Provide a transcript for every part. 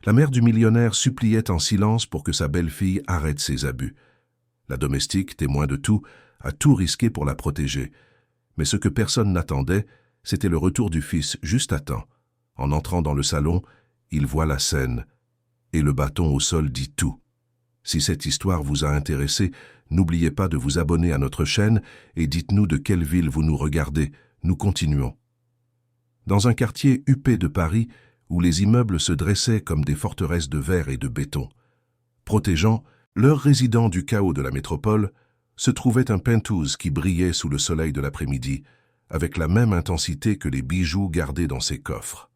La mère du millionnaire suppliait en silence pour que sa belle-fille arrête ses abus. La domestique, témoin de tout, a tout risqué pour la protéger. Mais ce que personne n'attendait, c'était le retour du fils juste à temps. En entrant dans le salon, il voit la scène, et le bâton au sol dit tout. Si cette histoire vous a intéressé, n'oubliez pas de vous abonner à notre chaîne et dites-nous de quelle ville vous nous regardez. Nous continuons. Dans un quartier huppé de Paris, où les immeubles se dressaient comme des forteresses de verre et de béton, protégeant leurs résidents du chaos de la métropole, se trouvait un penthouse qui brillait sous le soleil de l'après-midi, avec la même intensité que les bijoux gardés dans ses coffres.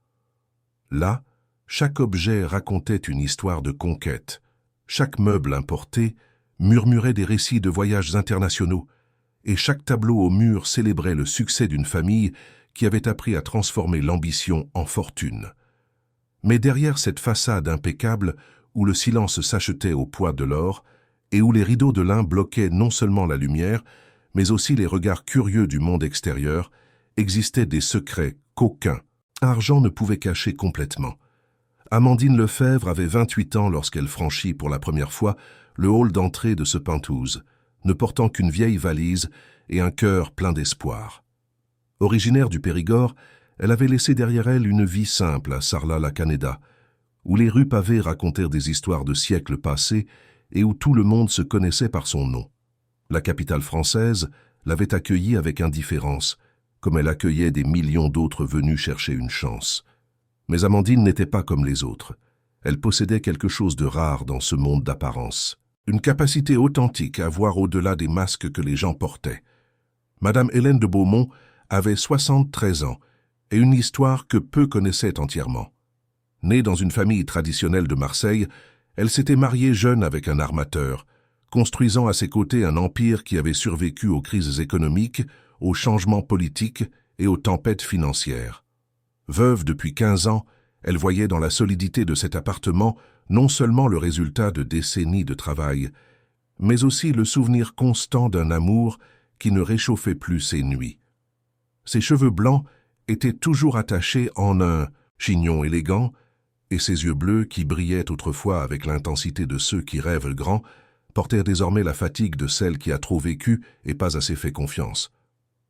Là, chaque objet racontait une histoire de conquête, chaque meuble importé murmurait des récits de voyages internationaux, et chaque tableau au mur célébrait le succès d'une famille qui avait appris à transformer l'ambition en fortune. Mais derrière cette façade impeccable, où le silence s'achetait au poids de l'or, et où les rideaux de lin bloquaient non seulement la lumière, mais aussi les regards curieux du monde extérieur, existaient des secrets qu'aucun argent ne pouvait cacher complètement. Amandine Lefebvre avait 28 ans lorsqu'elle franchit pour la première fois le hall d'entrée de ce penthouse, ne portant qu'une vieille valise et un cœur plein d'espoir. Originaire du Périgord, elle avait laissé derrière elle une vie simple à Sarlat-la-Canéda, où les rues pavées racontèrent des histoires de siècles passés et où tout le monde se connaissait par son nom. La capitale française l'avait accueillie avec indifférence, comme elle accueillait des millions d'autres venus chercher une chance. Mais Amandine n'était pas comme les autres. Elle possédait quelque chose de rare dans ce monde d'apparence. Une capacité authentique à voir au-delà des masques que les gens portaient. Madame Hélène de Beaumont avait 73 ans et une histoire que peu connaissaient entièrement. Née dans une famille traditionnelle de Marseille, elle s'était mariée jeune avec un armateur, construisant à ses côtés un empire qui avait survécu aux crises économiques, aux changements politiques et aux tempêtes financières. Veuve depuis 15 ans, elle voyait dans la solidité de cet appartement non seulement le résultat de décennies de travail, mais aussi le souvenir constant d'un amour qui ne réchauffait plus ses nuits. Ses cheveux blancs étaient toujours attachés en un chignon élégant, et ses yeux bleus, qui brillaient autrefois avec l'intensité de ceux qui rêvent grand, portèrent désormais la fatigue de celle qui a trop vécu et pas assez fait confiance.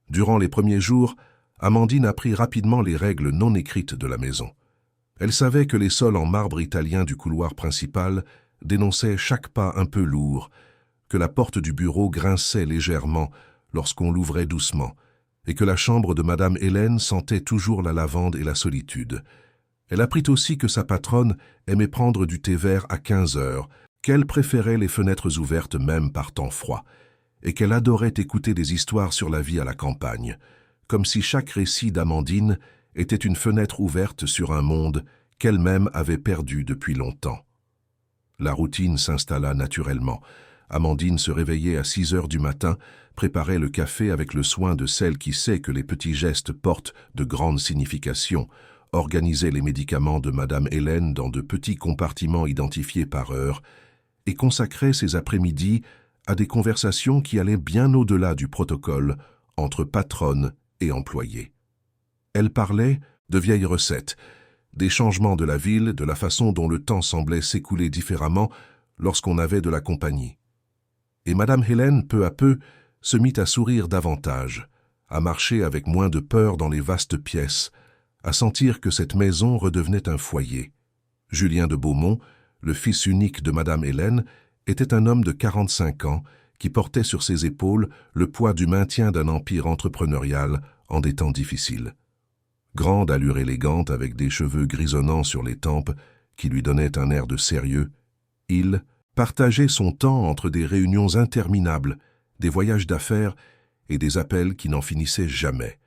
Durant les premiers jours, Amandine apprit rapidement les règles non écrites de la maison. Elle savait que les sols en marbre italien du couloir principal dénonçaient chaque pas un peu lourd, que la porte du bureau grinçait légèrement lorsqu'on l'ouvrait doucement, et que la chambre de Madame Hélène sentait toujours la lavande et la solitude. Elle apprit aussi que sa patronne aimait prendre du thé vert à 15 heures, qu'elle préférait les fenêtres ouvertes même par temps froid, et qu'elle adorait écouter des histoires sur la vie à la campagne, comme si chaque récit d'Amandine était une fenêtre ouverte sur un monde qu'elle-même avait perdu depuis longtemps. La routine s'installa naturellement. Amandine se réveillait à 6 heures du matin, préparait le café avec le soin de celle qui sait que les petits gestes portent de grandes significations, organisait les médicaments de Madame Hélène dans de petits compartiments identifiés par heure, et consacrait ses après-midi à des conversations qui allaient bien au-delà du protocole entre patronne et employée. Elle parlait de vieilles recettes, des changements de la ville, de la façon dont le temps semblait s'écouler différemment lorsqu'on avait de la compagnie. Et Madame Hélène, peu à peu, se mit à sourire davantage, à marcher avec moins de peur dans les vastes pièces, à sentir que cette maison redevenait un foyer. Julien de Beaumont, le fils unique de Madame Hélène, était un homme de 45 ans qui portait sur ses épaules le poids du maintien d'un empire entrepreneurial en des temps difficiles. Grande allure élégante avec des cheveux grisonnants sur les tempes qui lui donnaient un air de sérieux, il partageait son temps entre des réunions interminables, des voyages d'affaires et des appels qui n'en finissaient jamais.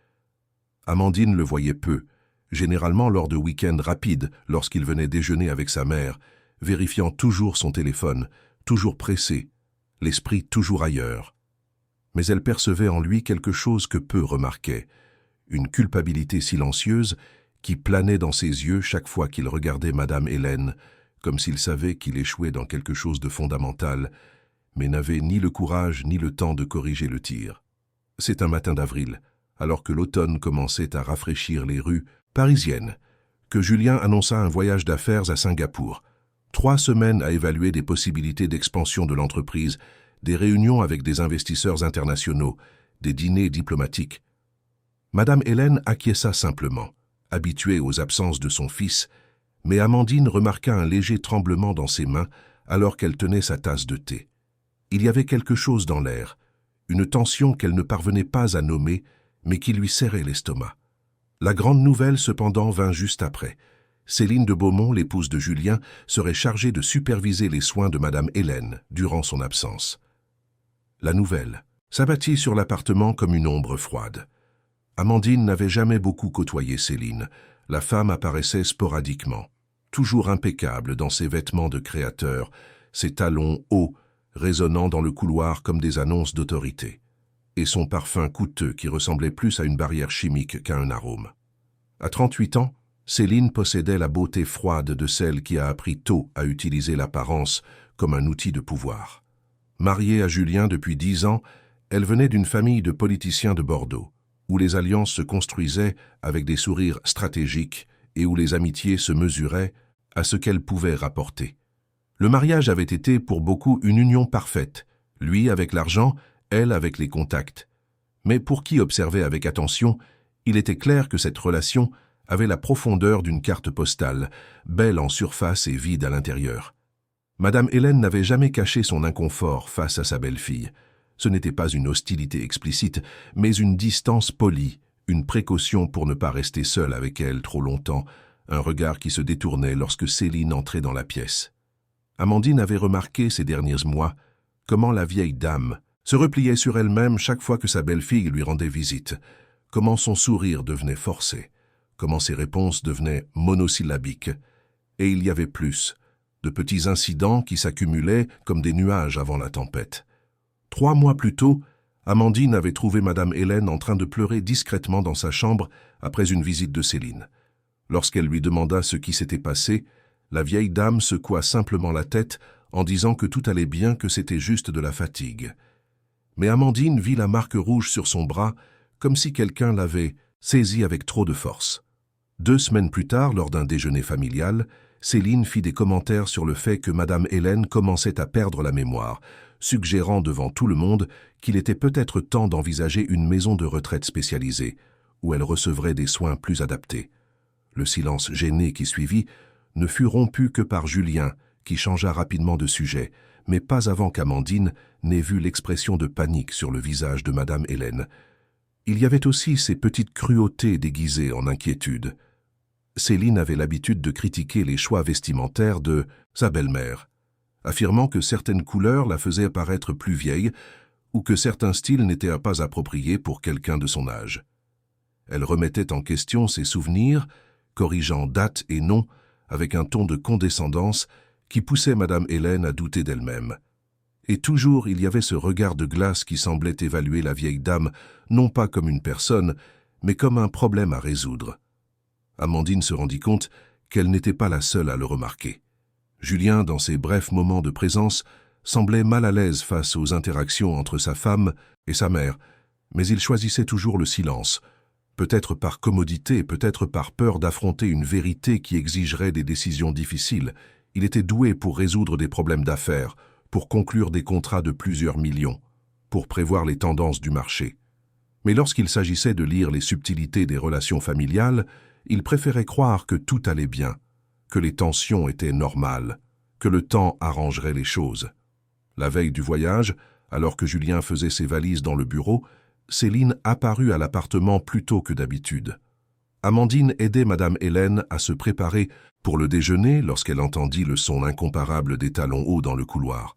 Amandine le voyait peu, généralement lors de week-ends rapides lorsqu'il venait déjeuner avec sa mère, vérifiant toujours son téléphone, toujours pressé, l'esprit toujours ailleurs. Mais elle percevait en lui quelque chose que peu remarquaient, une culpabilité silencieuse qui planait dans ses yeux chaque fois qu'il regardait Madame Hélène, comme s'il savait qu'il échouait dans quelque chose de fondamental, mais n'avait ni le courage ni le temps de corriger le tir. C'est un matin d'avril, alors que l'automne commençait à rafraîchir les rues parisiennes, que Julien annonça un voyage d'affaires à Singapour. 3 semaines à évaluer des possibilités d'expansion de l'entreprise, des réunions avec des investisseurs internationaux, des dîners diplomatiques. Madame Hélène acquiesça simplement, habituée aux absences de son fils, mais Amandine remarqua un léger tremblement dans ses mains alors qu'elle tenait sa tasse de thé. Il y avait quelque chose dans l'air, une tension qu'elle ne parvenait pas à nommer, mais qui lui serrait l'estomac. La grande nouvelle, cependant, vint juste après. Céline de Beaumont, l'épouse de Julien, serait chargée de superviser les soins de Madame Hélène durant son absence. La nouvelle s'abattit sur l'appartement comme une ombre froide. Amandine n'avait jamais beaucoup côtoyé Céline. La femme apparaissait sporadiquement, toujours impeccable dans ses vêtements de créateur, ses talons hauts, résonnant dans le couloir comme des annonces d'autorité, et son parfum coûteux qui ressemblait plus à une barrière chimique qu'à un arôme. À 38 ans, Céline possédait la beauté froide de celle qui a appris tôt à utiliser l'apparence comme un outil de pouvoir. Mariée à Julien depuis 10 ans, elle venait d'une famille de politiciens de Bordeaux, où les alliances se construisaient avec des sourires stratégiques et où les amitiés se mesuraient à ce qu'elles pouvaient rapporter. Le mariage avait été pour beaucoup une union parfaite, lui avec l'argent, elle avec les contacts. Mais pour qui observait avec attention, il était clair que cette relation avait la profondeur d'une carte postale, belle en surface et vide à l'intérieur. Madame Hélène n'avait jamais caché son inconfort face à sa belle-fille. Ce n'était pas une hostilité explicite, mais une distance polie, une précaution pour ne pas rester seule avec elle trop longtemps, un regard qui se détournait lorsque Céline entrait dans la pièce. Amandine avait remarqué ces derniers mois comment la vieille dame se repliait sur elle-même chaque fois que sa belle-fille lui rendait visite, comment son sourire devenait forcé, comment ses réponses devenaient monosyllabiques. Et il y avait plus, de petits incidents qui s'accumulaient comme des nuages avant la tempête. 3 mois plus tôt, Amandine avait trouvé Madame Hélène en train de pleurer discrètement dans sa chambre après une visite de Céline. Lorsqu'elle lui demanda ce qui s'était passé, la vieille dame secoua simplement la tête en disant que tout allait bien, que c'était juste de la fatigue. Mais Amandine vit la marque rouge sur son bras, comme si quelqu'un l'avait saisie avec trop de force. 2 semaines plus tard, lors d'un déjeuner familial, Céline fit des commentaires sur le fait que Madame Hélène commençait à perdre la mémoire, suggérant devant tout le monde qu'il était peut-être temps d'envisager une maison de retraite spécialisée, où elle recevrait des soins plus adaptés. Le silence gêné qui suivit ne fut rompu que par Julien, qui changea rapidement de sujet, mais pas avant qu'Amandine n'ait vu l'expression de panique sur le visage de Madame Hélène. Il y avait aussi ces petites cruautés déguisées en inquiétude. Céline avait l'habitude de critiquer les choix vestimentaires de sa belle-mère, affirmant que certaines couleurs la faisaient paraître plus vieille ou que certains styles n'étaient pas appropriés pour quelqu'un de son âge. Elle remettait en question ses souvenirs, corrigeant date et nom avec un ton de condescendance qui poussait Madame Hélène à douter d'elle-même. Et toujours il y avait ce regard de glace qui semblait évaluer la vieille dame non pas comme une personne, mais comme un problème à résoudre. Amandine se rendit compte qu'elle n'était pas la seule à le remarquer. Julien, dans ses brefs moments de présence, semblait mal à l'aise face aux interactions entre sa femme et sa mère, mais il choisissait toujours le silence, peut-être par commodité, peut-être par peur d'affronter une vérité qui exigerait des décisions difficiles. Il était doué pour résoudre des problèmes d'affaires, pour conclure des contrats de plusieurs millions, pour prévoir les tendances du marché. Mais lorsqu'il s'agissait de lire les subtilités des relations familiales, il préférait croire que tout allait bien, que les tensions étaient normales, que le temps arrangerait les choses. La veille du voyage, alors que Julien faisait ses valises dans le bureau, Céline apparut à l'appartement plus tôt que d'habitude. Amandine aidait Madame Hélène à se préparer pour le déjeuner lorsqu'elle entendit le son incomparable des talons hauts dans le couloir.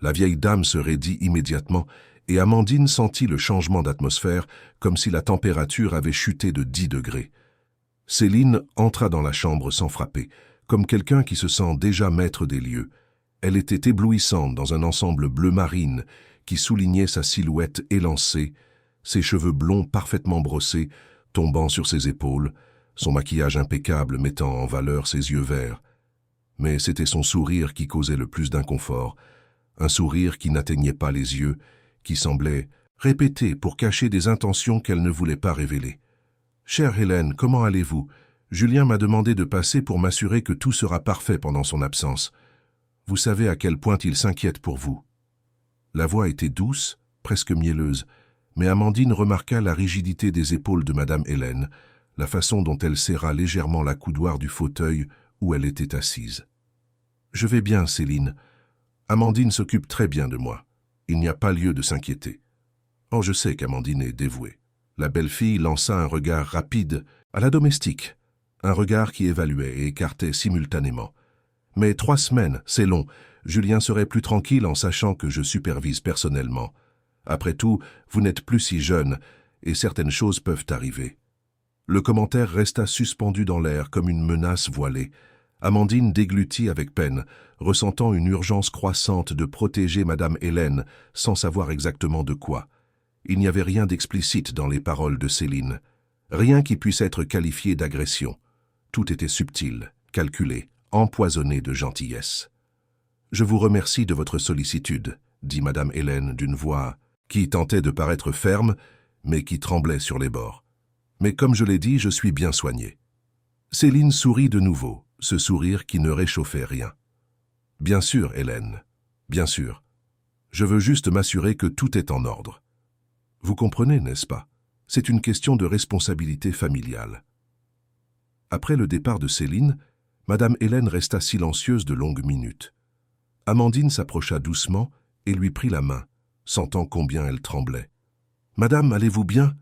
La vieille dame se raidit immédiatement et Amandine sentit le changement d'atmosphère comme si la température avait chuté de 10 degrés. Céline entra dans la chambre sans frapper, comme quelqu'un qui se sent déjà maître des lieux. Elle était éblouissante dans un ensemble bleu marine qui soulignait sa silhouette élancée, ses cheveux blonds parfaitement brossés tombant sur ses épaules, son maquillage impeccable mettant en valeur ses yeux verts. Mais c'était son sourire qui causait le plus d'inconfort, un sourire qui n'atteignait pas les yeux, qui semblait répéter pour cacher des intentions qu'elle ne voulait pas révéler. « Chère Hélène, comment allez-vous ? Julien m'a demandé de passer pour m'assurer que tout sera parfait pendant son absence. Vous savez à quel point il s'inquiète pour vous. » La voix était douce, presque mielleuse, mais Amandine remarqua la rigidité des épaules de Madame Hélène, la façon dont elle serra légèrement la coudoir du fauteuil où elle était assise. « Je vais bien, Céline. Amandine s'occupe très bien de moi. Il n'y a pas lieu de s'inquiéter. » Oh, je sais qu'Amandine est dévouée. La belle-fille lança un regard rapide à la domestique, un regard qui évaluait et écartait simultanément. « Mais 3 semaines, c'est long. Julien serait plus tranquille en sachant que je supervise personnellement. Après tout, vous n'êtes plus si jeune, et certaines choses peuvent arriver. » Le commentaire resta suspendu dans l'air comme une menace voilée. Amandine déglutit avec peine, ressentant une urgence croissante de protéger Madame Hélène, sans savoir exactement de quoi. Il n'y avait rien d'explicite dans les paroles de Céline, rien qui puisse être qualifié d'agression. Tout était subtil, calculé, empoisonné de gentillesse. « Je vous remercie de votre sollicitude, » dit Madame Hélène d'une voix qui tentait de paraître ferme, mais qui tremblait sur les bords. « Mais comme je l'ai dit, je suis bien soignée. » Céline sourit de nouveau, ce sourire qui ne réchauffait rien. « Bien sûr, Hélène, bien sûr. Je veux juste m'assurer que tout est en ordre. Vous comprenez, n'est-ce pas? C'est une question de responsabilité familiale. » Après le départ de Céline, Madame Hélène resta silencieuse de longues minutes. Amandine s'approcha doucement et lui prit la main, sentant combien elle tremblait. « Madame, allez-vous bien ?»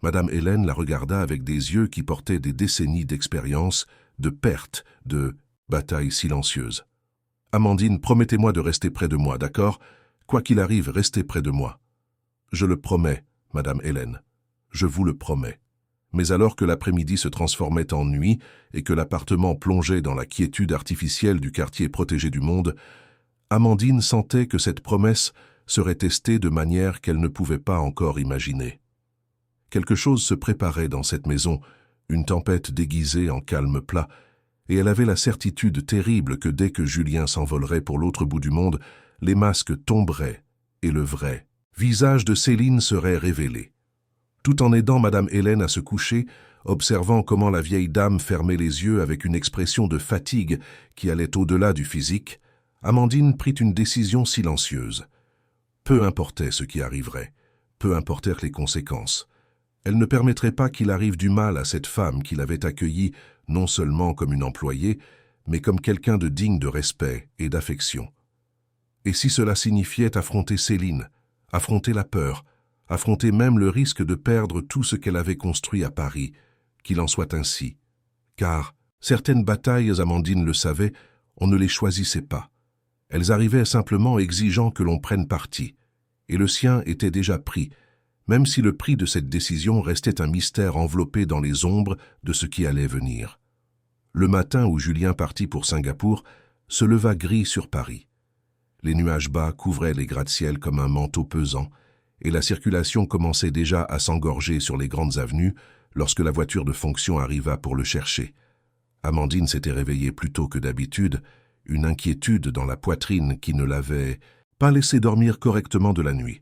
Madame Hélène la regarda avec des yeux qui portaient des décennies d'expérience, de pertes, de batailles silencieuses. « Amandine, promettez-moi de rester près de moi, d'accord? Quoi qu'il arrive, restez près de moi. »« Je le promets, Madame Hélène, je vous le promets. » Mais alors que l'après-midi se transformait en nuit et que l'appartement plongeait dans la quiétude artificielle du quartier protégé du monde, Amandine sentait que cette promesse serait testée de manière qu'elle ne pouvait pas encore imaginer. Quelque chose se préparait dans cette maison, une tempête déguisée en calme plat, et elle avait la certitude terrible que dès que Julien s'envolerait pour l'autre bout du monde, les masques tomberaient et le vrai visage de Céline serait révélé. Tout en aidant Madame Hélène à se coucher, observant comment la vieille dame fermait les yeux avec une expression de fatigue qui allait au-delà du physique, Amandine prit une décision silencieuse. Peu importait ce qui arriverait, peu importèrent les conséquences. Elle ne permettrait pas qu'il arrive du mal à cette femme qui l'avait accueillie non seulement comme une employée, mais comme quelqu'un de digne de respect et d'affection. Et si cela signifiait affronter Céline, affronter la peur, affronter même le risque de perdre tout ce qu'elle avait construit à Paris, qu'il en soit ainsi. Car certaines batailles, Amandine le savait, on ne les choisissait pas. Elles arrivaient simplement exigeant que l'on prenne parti, et le sien était déjà pris, même si le prix de cette décision restait un mystère enveloppé dans les ombres de ce qui allait venir. Le matin où Julien partit pour Singapour, se leva gris sur Paris. Les nuages bas couvraient les gratte-ciel comme un manteau pesant, et la circulation commençait déjà à s'engorger sur les grandes avenues lorsque la voiture de fonction arriva pour le chercher. Amandine s'était réveillée plus tôt que d'habitude, une inquiétude dans la poitrine qui ne l'avait pas laissé dormir correctement de la nuit.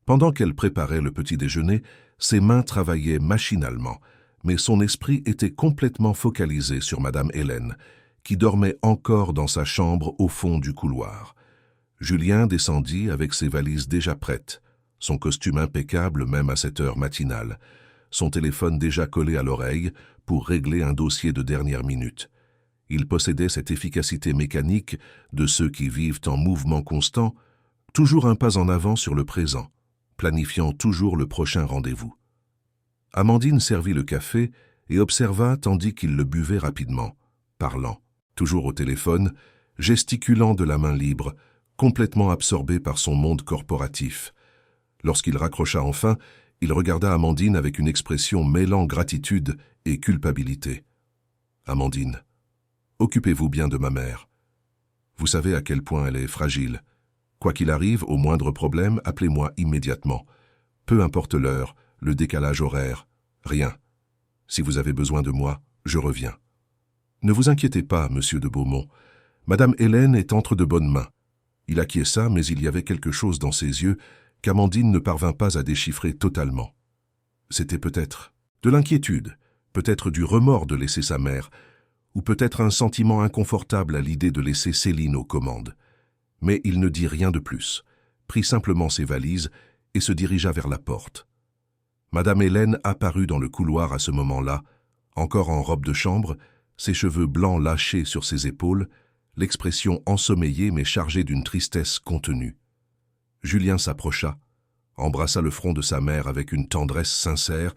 Pendant qu'elle préparait le petit déjeuner, ses mains travaillaient machinalement, mais son esprit était complètement focalisé sur Madame Hélène, qui dormait encore dans sa chambre au fond du couloir. Julien descendit avec ses valises déjà prêtes, son costume impeccable même à cette heure matinale, son téléphone déjà collé à l'oreille pour régler un dossier de dernière minute. Il possédait cette efficacité mécanique de ceux qui vivent en mouvement constant, toujours un pas en avant sur le présent, planifiant toujours le prochain rendez-vous. Amandine servit le café et observa tandis qu'il le buvait rapidement, parlant, toujours au téléphone, gesticulant de la main libre, complètement absorbé par son monde corporatif. Lorsqu'il raccrocha enfin, il regarda Amandine avec une expression mêlant gratitude et culpabilité. « Amandine, occupez-vous bien de ma mère. Vous savez à quel point elle est fragile. Quoi qu'il arrive, au moindre problème, appelez-moi immédiatement. Peu importe l'heure, le décalage horaire, rien. Si vous avez besoin de moi, je reviens. Ne vous inquiétez pas, monsieur de Beaumont. Madame Hélène est entre de bonnes mains. » Il acquiesça, mais il y avait quelque chose dans ses yeux qu'Amandine ne parvint pas à déchiffrer totalement. C'était peut-être de l'inquiétude, peut-être du remords de laisser sa mère, ou peut-être un sentiment inconfortable à l'idée de laisser Céline aux commandes. Mais il ne dit rien de plus, prit simplement ses valises et se dirigea vers la porte. Madame Hélène apparut dans le couloir à ce moment-là, encore en robe de chambre, ses cheveux blancs lâchés sur ses épaules, l'expression ensommeillée mais chargée d'une tristesse contenue. Julien s'approcha, embrassa le front de sa mère avec une tendresse sincère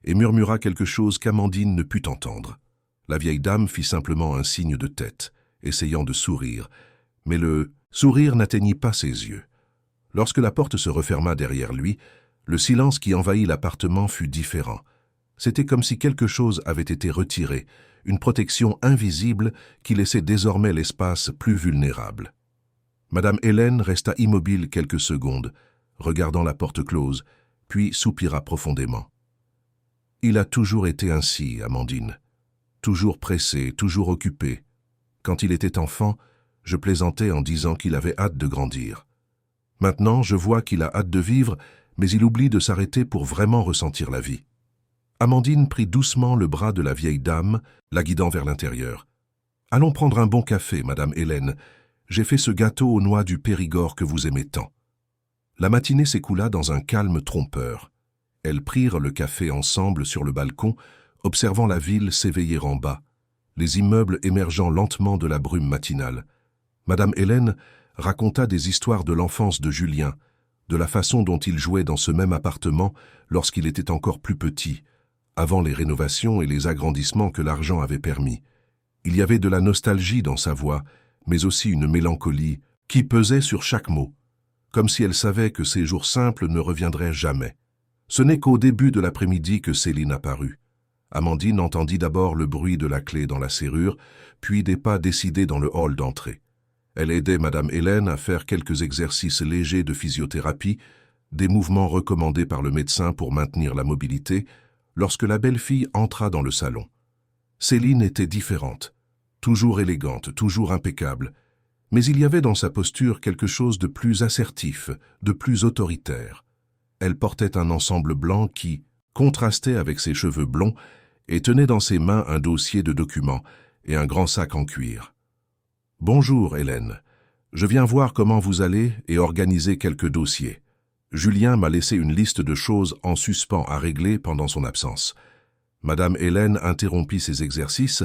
et murmura quelque chose qu'Amandine ne put entendre. La vieille dame fit simplement un signe de tête, essayant de sourire, mais le sourire n'atteignit pas ses yeux. Lorsque la porte se referma derrière lui, le silence qui envahit l'appartement fut différent. C'était comme si quelque chose avait été retiré, une protection invisible qui laissait désormais l'espace plus vulnérable. Madame Hélène resta immobile quelques secondes, regardant la porte close, puis soupira profondément. « Il a toujours été ainsi, Amandine. Toujours pressé, toujours occupé. Quand il était enfant, je plaisantais en disant qu'il avait hâte de grandir. Maintenant, je vois qu'il a hâte de vivre, mais il oublie de s'arrêter pour vraiment ressentir la vie. » Amandine prit doucement le bras de la vieille dame, la guidant vers l'intérieur. « Allons prendre un bon café, Madame Hélène. J'ai fait ce gâteau aux noix du Périgord que vous aimez tant. » La matinée s'écoula dans un calme trompeur. Elles prirent le café ensemble sur le balcon, observant la ville s'éveiller en bas, les immeubles émergeant lentement de la brume matinale. Madame Hélène raconta des histoires de l'enfance de Julien, de la façon dont il jouait dans ce même appartement lorsqu'il était encore plus petit, avant les rénovations et les agrandissements que l'argent avait permis. Il y avait de la nostalgie dans sa voix, mais aussi une mélancolie qui pesait sur chaque mot, comme si elle savait que ces jours simples ne reviendraient jamais. Ce n'est qu'au début de l'après-midi que Céline apparut. Amandine entendit d'abord le bruit de la clé dans la serrure, puis des pas décidés dans le hall d'entrée. Elle aidait Madame Hélène à faire quelques exercices légers de physiothérapie, des mouvements recommandés par le médecin pour maintenir la mobilité, lorsque la belle-fille entra dans le salon. Céline était différente, toujours élégante, toujours impeccable, mais il y avait dans sa posture quelque chose de plus assertif, de plus autoritaire. Elle portait un ensemble blanc qui contrastait avec ses cheveux blonds et tenait dans ses mains un dossier de documents et un grand sac en cuir. « Bonjour, Hélène. Je viens voir comment vous allez et organiser quelques dossiers. Julien m'a laissé une liste de choses en suspens à régler pendant son absence. » Madame Hélène interrompit ses exercices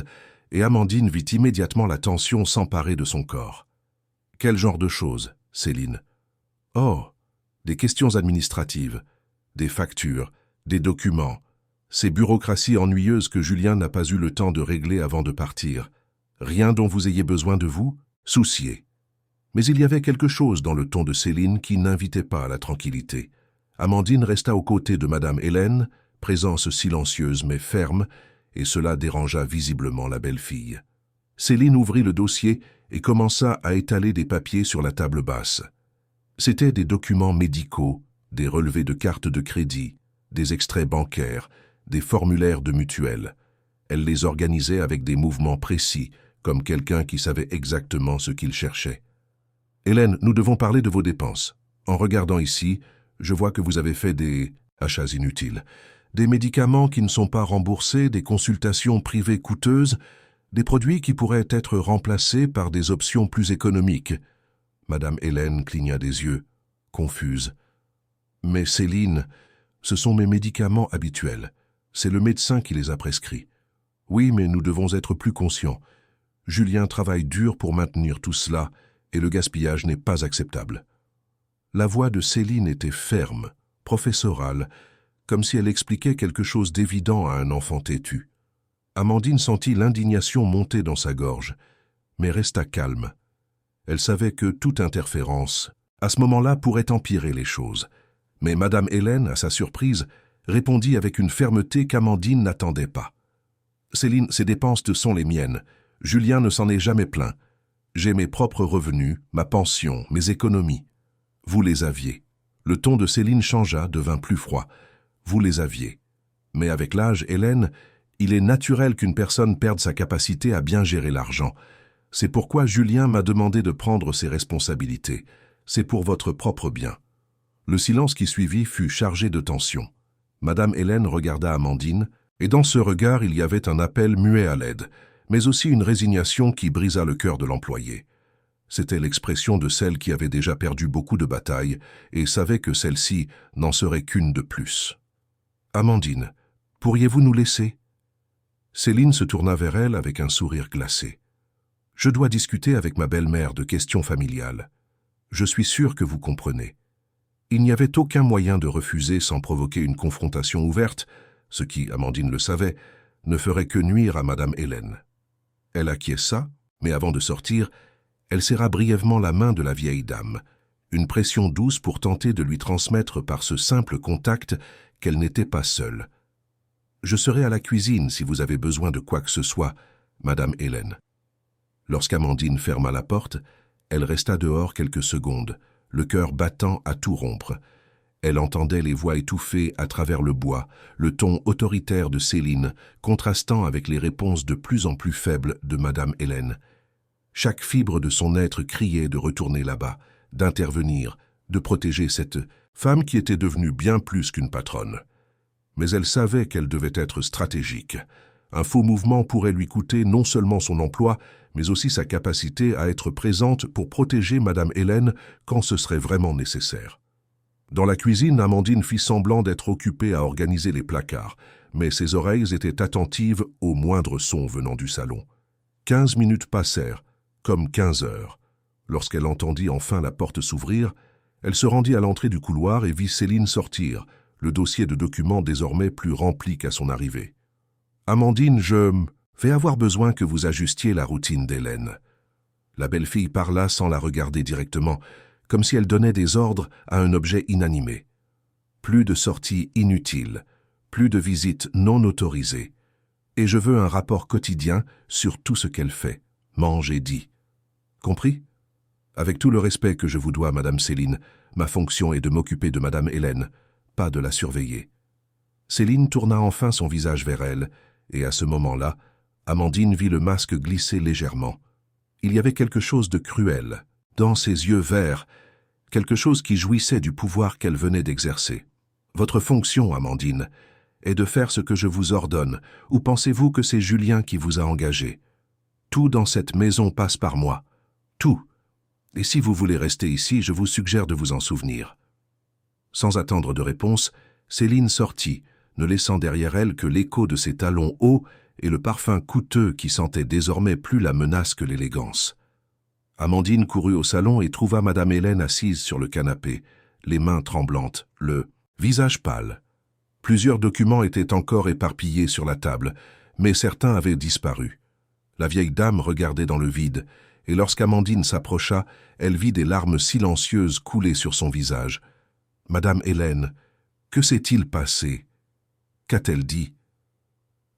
et Amandine vit immédiatement la tension s'emparer de son corps. « Quel genre de choses, Céline ?»« Oh, des questions administratives, des factures, des documents, ces bureaucraties ennuyeuses que Julien n'a pas eu le temps de régler avant de partir. Rien dont vous ayez besoin de vous soucier. » Mais il y avait quelque chose dans le ton de Céline qui n'invitait pas à la tranquillité. Amandine resta aux côtés de Madame Hélène, présence silencieuse mais ferme, et cela dérangea visiblement la belle-fille. Céline ouvrit le dossier et commença à étaler des papiers sur la table basse. C'étaient des documents médicaux, des relevés de cartes de crédit, des extraits bancaires, des formulaires de mutuelle. Elle les organisait avec des mouvements précis, comme quelqu'un qui savait exactement ce qu'il cherchait. « Hélène, nous devons parler de vos dépenses. En regardant ici, je vois que vous avez fait des achats inutiles. Des médicaments qui ne sont pas remboursés, des consultations privées coûteuses, des produits qui pourraient être remplacés par des options plus économiques. » Madame Hélène cligna des yeux, confuse. « Mais Céline, ce sont mes médicaments habituels. C'est le médecin qui les a prescrits. Oui, mais nous devons être plus conscients. Julien travaille dur pour maintenir tout cela, et le gaspillage n'est pas acceptable. » La voix de Céline était ferme, professorale, comme si elle expliquait quelque chose d'évident à un enfant têtu. Amandine sentit l'indignation monter dans sa gorge, mais resta calme. Elle savait que toute interférence, à ce moment-là, pourrait empirer les choses. Mais Madame Hélène, à sa surprise, répondit avec une fermeté qu'Amandine n'attendait pas. « Céline, ces dépenses sont les miennes. Julien ne s'en est jamais plaint. J'ai mes propres revenus, ma pension, mes économies. Vous les aviez. » Le ton de Céline changea, devint plus froid. « Vous les aviez. Mais avec l'âge, Hélène, il est naturel qu'une personne perde sa capacité à bien gérer l'argent. C'est pourquoi Julien m'a demandé de prendre ses responsabilités. C'est pour votre propre bien. » Le silence qui suivit fut chargé de tension. Madame Hélène regarda Amandine, Et dans ce regard, il y avait un appel muet à l'aide, mais aussi une résignation qui brisa le cœur de l'employé. C'était l'expression de celle qui avait déjà perdu beaucoup de batailles et savait que celle-ci n'en serait qu'une de plus. « Amandine, pourriez-vous nous laisser ?» Céline se tourna vers elle avec un sourire glacé. « Je dois discuter avec ma belle-mère de questions familiales. Je suis sûr que vous comprenez. » Il n'y avait aucun moyen de refuser sans provoquer une confrontation ouverte, ce qui, Amandine le savait, ne ferait que nuire à Madame Hélène. Elle acquiesça, mais avant de sortir, elle serra brièvement la main de la vieille dame, une pression douce pour tenter de lui transmettre par ce simple contact qu'elle n'était pas seule. « Je serai à la cuisine si vous avez besoin de quoi que ce soit, Madame Hélène. » Lorsqu'Amandine ferma la porte, elle resta dehors quelques secondes, le cœur battant à tout rompre. Elle entendait les voix étouffées à travers le bois, le ton autoritaire de Céline, contrastant avec les réponses de plus en plus faibles de Madame Hélène. Chaque fibre de son être criait de retourner là-bas, d'intervenir, de protéger cette femme qui était devenue bien plus qu'une patronne. Mais elle savait qu'elle devait être stratégique. Un faux mouvement pourrait lui coûter non seulement son emploi, mais aussi sa capacité à être présente pour protéger Madame Hélène quand ce serait vraiment nécessaire. Dans la cuisine, Amandine fit semblant d'être occupée à organiser les placards, mais ses oreilles étaient attentives au moindre son venant du salon. 15 minutes passèrent, comme 15 heures. Lorsqu'elle entendit enfin la porte s'ouvrir, elle se rendit à l'entrée du couloir et vit Céline sortir, le dossier de documents désormais plus rempli qu'à son arrivée. « Amandine, je vais avoir besoin que vous ajustiez la routine d'Hélène. » La belle-fille parla sans la regarder directement, comme si elle donnait des ordres à un objet inanimé. Plus de sorties inutiles, plus de visites non autorisées. Et je veux un rapport quotidien sur tout ce qu'elle fait, mange et dit. Compris? Avec tout le respect que je vous dois, Madame Céline, ma fonction est de m'occuper de Madame Hélène, pas de la surveiller. Céline tourna enfin son visage vers elle, et à ce moment-là, Amandine vit le masque glisser légèrement. Il y avait quelque chose de cruel dans ses yeux verts, quelque chose qui jouissait du pouvoir qu'elle venait d'exercer. « Votre fonction, Amandine, est de faire ce que je vous ordonne, ou pensez-vous que c'est Julien qui vous a engagé? Tout dans cette maison passe par moi. Tout. Et si vous voulez rester ici, je vous suggère de vous en souvenir. » Sans attendre de réponse, Céline sortit, ne laissant derrière elle que l'écho de ses talons hauts et le parfum coûteux qui sentait désormais plus la menace que l'élégance. Amandine courut au salon et trouva Madame Hélène assise sur le canapé, les mains tremblantes, le visage pâle. Plusieurs documents étaient encore éparpillés sur la table, mais certains avaient disparu. La vieille dame regardait dans le vide, et lorsqu'Amandine s'approcha, elle vit des larmes silencieuses couler sur son visage. « Madame Hélène, que s'est-il passé? Qu'a-t-elle dit ?»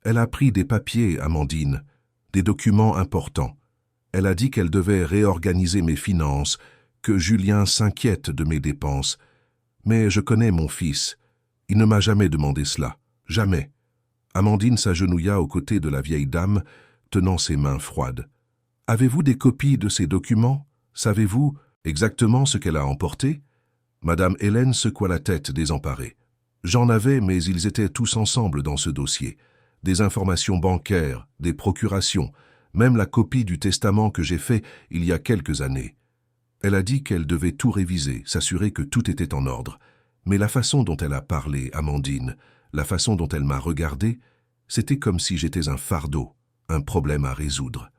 Elle a pris des papiers, Amandine, des documents importants. Elle a dit qu'elle devait réorganiser mes finances, que Julien s'inquiète de mes dépenses. Mais je connais mon fils. Il ne m'a jamais demandé cela. Jamais. Amandine s'agenouilla aux côtés de la vieille dame, tenant ses mains froides. « Avez-vous des copies de ces documents? Savez-vous exactement ce qu'elle a emporté ?» Madame Hélène secoua la tête désemparée. « J'en avais, mais ils étaient tous ensemble dans ce dossier. Des informations bancaires, des procurations, même la copie du testament que j'ai fait il y a quelques années. » Elle a dit qu'elle devait tout réviser, s'assurer que tout était en ordre. Mais la façon dont elle a parlé, Amandine, la façon dont elle m'a regardé, c'était comme si j'étais un fardeau, un problème à résoudre.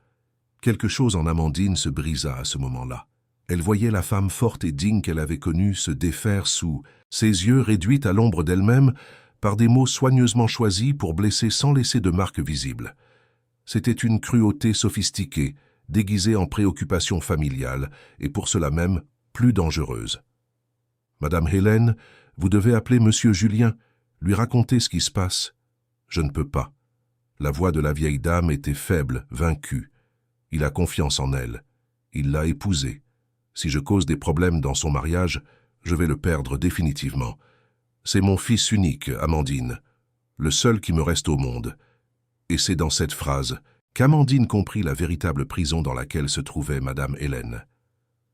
Quelque chose en Amandine se brisa à ce moment-là. Elle voyait la femme forte et digne qu'elle avait connue se défaire sous ses yeux réduits à l'ombre d'elle-même par des mots soigneusement choisis pour blesser sans laisser de marque visible. C'était une cruauté sophistiquée, déguisée en préoccupation familiale, et pour cela même plus dangereuse. « Madame Hélène, vous devez appeler Monsieur Julien, lui raconter ce qui se passe. » « Je ne peux pas. » La voix de la vieille dame était faible, vaincue. Il a confiance en elle. Il l'a épousée. Si je cause des problèmes dans son mariage, je vais le perdre définitivement. C'est mon fils unique, Amandine, le seul qui me reste au monde. Et c'est dans cette phrase qu'Amandine comprit la véritable prison dans laquelle se trouvait Madame Hélène.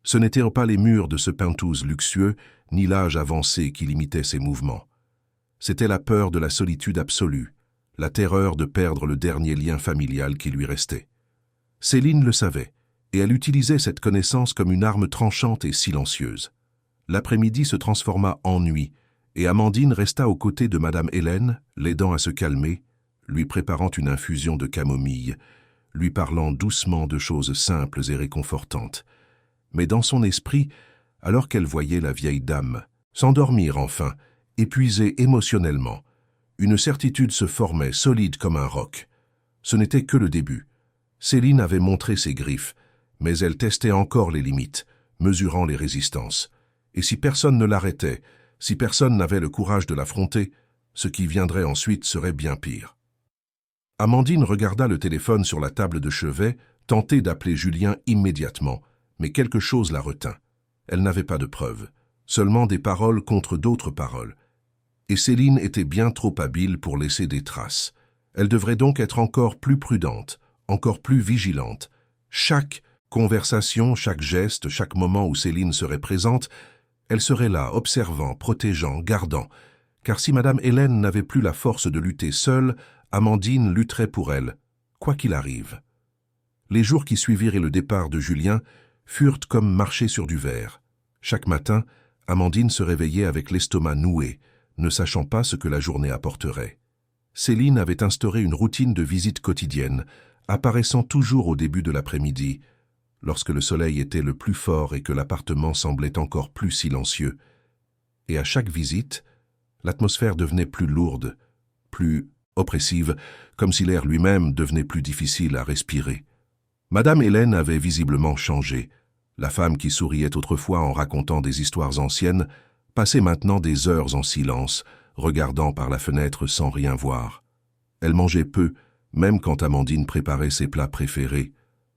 Ce n'étaient pas les murs de ce penthouse luxueux, ni l'âge avancé qui limitait ses mouvements. C'était la peur de la solitude absolue, la terreur de perdre le dernier lien familial qui lui restait. Céline le savait, et elle utilisait cette connaissance comme une arme tranchante et silencieuse. L'après-midi se transforma en nuit, et Amandine resta aux côtés de Madame Hélène, l'aidant à se calmer, lui préparant une infusion de camomille, lui parlant doucement de choses simples et réconfortantes. Mais dans son esprit, alors qu'elle voyait la vieille dame s'endormir enfin, épuisée émotionnellement, une certitude se formait, solide comme un roc. Ce n'était que le début. Céline avait montré ses griffes, mais elle testait encore les limites, mesurant les résistances. Et si personne ne l'arrêtait, si personne n'avait le courage de l'affronter, ce qui viendrait ensuite serait bien pire. Amandine regarda le téléphone sur la table de chevet, tentée d'appeler Julien immédiatement, mais quelque chose la retint. Elle n'avait pas de preuves, seulement des paroles contre d'autres paroles. Et Céline était bien trop habile pour laisser des traces. Elle devrait donc être encore plus prudente, encore plus vigilante. Chaque conversation, chaque geste, chaque moment où Céline serait présente, elle serait là, observant, protégeant, gardant. Car si Madame Hélène n'avait plus la force de lutter seule, Amandine lutterait pour elle, quoi qu'il arrive. Les jours qui suivirent le départ de Julien furent comme marcher sur du verre. Chaque matin, Amandine se réveillait avec l'estomac noué, ne sachant pas ce que la journée apporterait. Céline avait instauré une routine de visite quotidienne, apparaissant toujours au début de l'après-midi, lorsque le soleil était le plus fort et que l'appartement semblait encore plus silencieux. Et à chaque visite, l'atmosphère devenait plus lourde, plus oppressive, comme si l'air lui-même devenait plus difficile à respirer. Madame Hélène avait visiblement changé. La femme qui souriait autrefois en racontant des histoires anciennes passait maintenant des heures en silence, regardant par la fenêtre sans rien voir. Elle mangeait peu, même quand Amandine préparait ses plats préférés.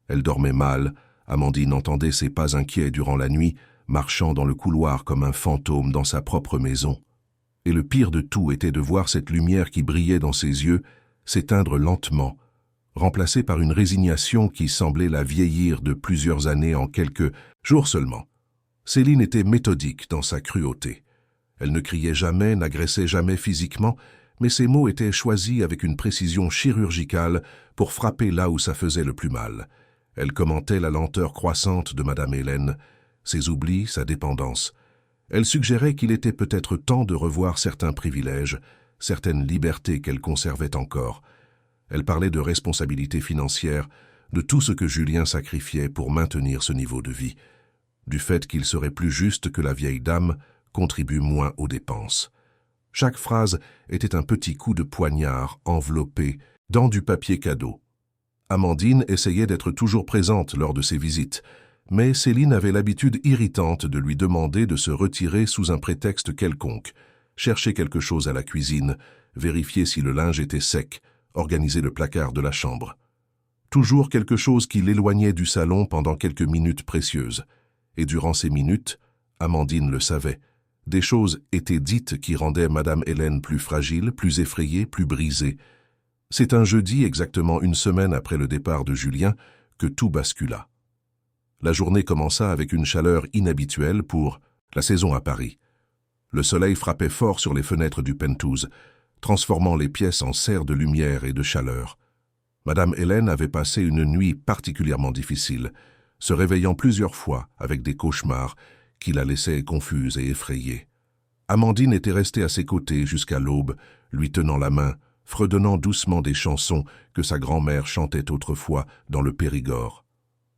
Elle dormait mal, Amandine entendait ses pas inquiets durant la nuit, marchant dans le couloir comme un fantôme dans sa propre maison. Et le pire de tout était de voir cette lumière qui brillait dans ses yeux s'éteindre lentement, remplacée par une résignation qui semblait la vieillir de plusieurs années en quelques jours seulement. Céline était méthodique dans sa cruauté. Elle ne criait jamais, n'agressait jamais physiquement, mais ses mots étaient choisis avec une précision chirurgicale pour frapper là où ça faisait le plus mal. Elle commentait la lenteur croissante de Madame Hélène, ses oublis, sa dépendance. Elle suggérait qu'il était peut-être temps de revoir certains privilèges, certaines libertés qu'elle conservait encore. Elle parlait de responsabilité financière, de tout ce que Julien sacrifiait pour maintenir ce niveau de vie, du fait qu'il serait plus juste que la vieille dame contribue moins aux dépenses. Chaque phrase était un petit coup de poignard enveloppé dans du papier cadeau. Amandine essayait d'être toujours présente lors de ses visites, mais Céline avait l'habitude irritante de lui demander de se retirer sous un prétexte quelconque, chercher quelque chose à la cuisine, vérifier si le linge était sec, organiser le placard de la chambre. Toujours quelque chose qui l'éloignait du salon pendant quelques minutes précieuses. Et durant ces minutes, Amandine le savait, des choses étaient dites qui rendaient Madame Hélène plus fragile, plus effrayée, plus brisée. C'est un jeudi, exactement une semaine après le départ de Julien, que tout bascula. La journée commença avec une chaleur inhabituelle pour la saison à Paris. Le soleil frappait fort sur les fenêtres du penthouse, transformant les pièces en serres de lumière et de chaleur. Madame Hélène avait passé une nuit particulièrement difficile, se réveillant plusieurs fois avec des cauchemars qui la laissaient confuse et effrayée. Amandine était restée à ses côtés jusqu'à l'aube, lui tenant la main, fredonnant doucement des chansons que sa grand-mère chantait autrefois dans le Périgord.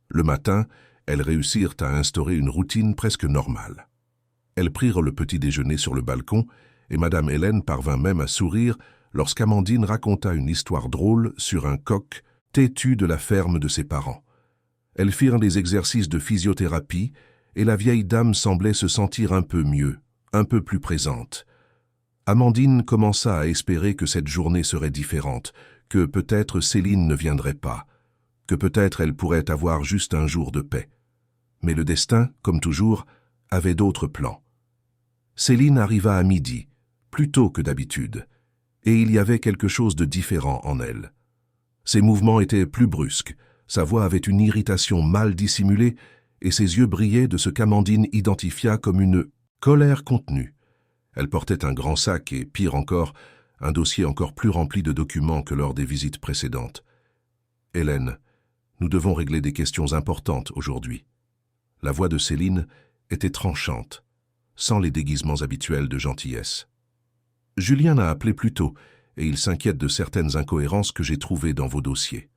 Le matin, elles réussirent à instaurer une routine presque normale. Elles prirent le petit déjeuner sur le balcon et Madame Hélène parvint même à sourire lorsqu'Amandine raconta une histoire drôle sur un coq têtu de la ferme de ses parents. Elles firent des exercices de physiothérapie et la vieille dame semblait se sentir un peu mieux, un peu plus présente. Amandine commença à espérer que cette journée serait différente, que peut-être Céline ne viendrait pas, que peut-être elle pourrait avoir juste un jour de paix. Mais le destin, comme toujours, avait d'autres plans. Céline arriva à midi, plus tôt que d'habitude, et il y avait quelque chose de différent en elle. Ses mouvements étaient plus brusques, sa voix avait une irritation mal dissimulée, et ses yeux brillaient de ce qu'Amandine identifia comme une colère contenue. Elle portait un grand sac et, pire encore, un dossier encore plus rempli de documents que lors des visites précédentes. « Hélène, nous devons régler des questions importantes aujourd'hui. » La voix de Céline était tranchante, sans les déguisements habituels de gentillesse. « Julien a appelé plus tôt et il s'inquiète de certaines incohérences que j'ai trouvées dans vos dossiers. »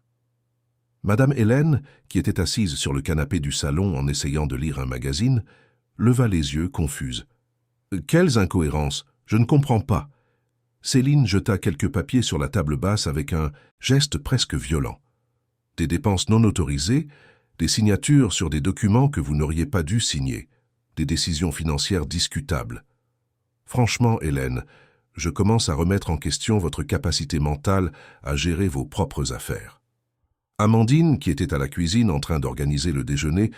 Madame Hélène, qui était assise sur le canapé du salon en essayant de lire un magazine, leva les yeux, confuse. « Quelles incohérences? Je ne comprends pas. » Céline jeta quelques papiers sur la table basse avec un geste presque violent. « Des dépenses non autorisées, des signatures sur des documents que vous n'auriez pas dû signer, des décisions financières discutables. Franchement, Hélène, je commence à remettre en question votre capacité mentale à gérer vos propres affaires. » Amandine, qui était à la cuisine en train d'organiser le déjeuner,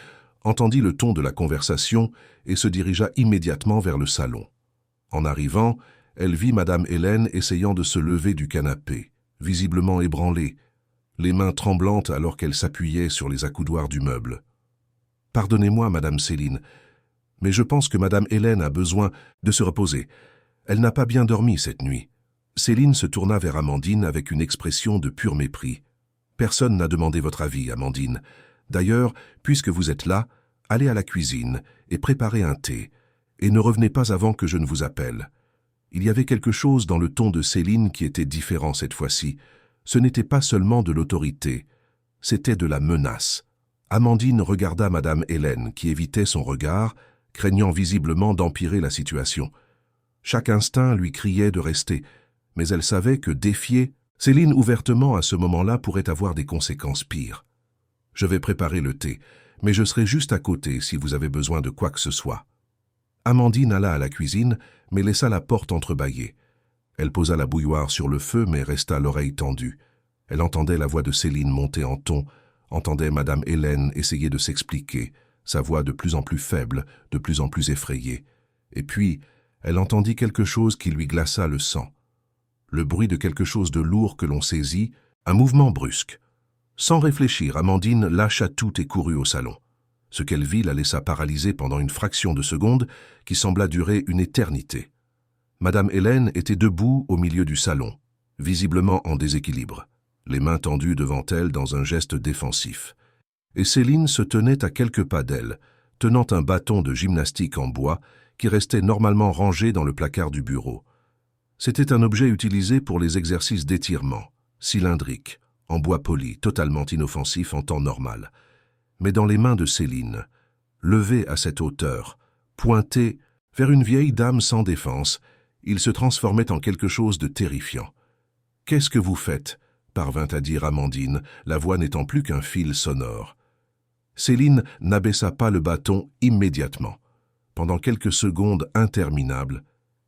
entendit le ton de la conversation et se dirigea immédiatement vers le salon. En arrivant, elle vit Madame Hélène essayant de se lever du canapé, visiblement ébranlée, les mains tremblantes alors qu'elle s'appuyait sur les accoudoirs du meuble. « Pardonnez-moi, Madame Céline, mais je pense que Madame Hélène a besoin de se reposer. Elle n'a pas bien dormi cette nuit. » Céline se tourna vers Amandine avec une expression de pur mépris. « Personne n'a demandé votre avis, Amandine. D'ailleurs, puisque vous êtes là, allez à la cuisine et préparez un thé, et ne revenez pas avant que je ne vous appelle. » Il y avait quelque chose dans le ton de Céline qui était différent cette fois-ci. Ce n'était pas seulement de l'autorité, c'était de la menace. Amandine regarda Madame Hélène, qui évitait son regard, craignant visiblement d'empirer la situation. Chaque instinct lui criait de rester, mais elle savait que défier Céline ouvertement à ce moment-là pourrait avoir des conséquences pires. « Je vais préparer le thé, mais je serai juste à côté si vous avez besoin de quoi que ce soit. » Amandine alla à la cuisine, mais laissa la porte entrebâillée. Elle posa la bouilloire sur le feu, mais resta l'oreille tendue. Elle entendait la voix de Céline monter en ton, entendait Madame Hélène essayer de s'expliquer, sa voix de plus en plus faible, de plus en plus effrayée. Et puis, elle entendit quelque chose qui lui glaça le sang. Le bruit de quelque chose de lourd que l'on saisit, un mouvement brusque. Sans réfléchir, Amandine lâcha tout et courut au salon. Ce qu'elle vit la laissa paralysée pendant une fraction de seconde qui sembla durer une éternité. Madame Hélène était debout au milieu du salon, visiblement en déséquilibre, les mains tendues devant elle dans un geste défensif. Et Céline se tenait à quelques pas d'elle, tenant un bâton de gymnastique en bois qui restait normalement rangé dans le placard du bureau. C'était un objet utilisé pour les exercices d'étirement, cylindrique, en bois poli, totalement inoffensif en temps normal. Mais dans les mains de Céline, levé à cette hauteur, pointé vers une vieille dame sans défense, il se transformait en quelque chose de terrifiant. « Qu'est-ce que vous faites ?» parvint à dire Amandine, la voix n'étant plus qu'un fil sonore. Céline n'abaissa pas le bâton immédiatement. Pendant quelques secondes interminables,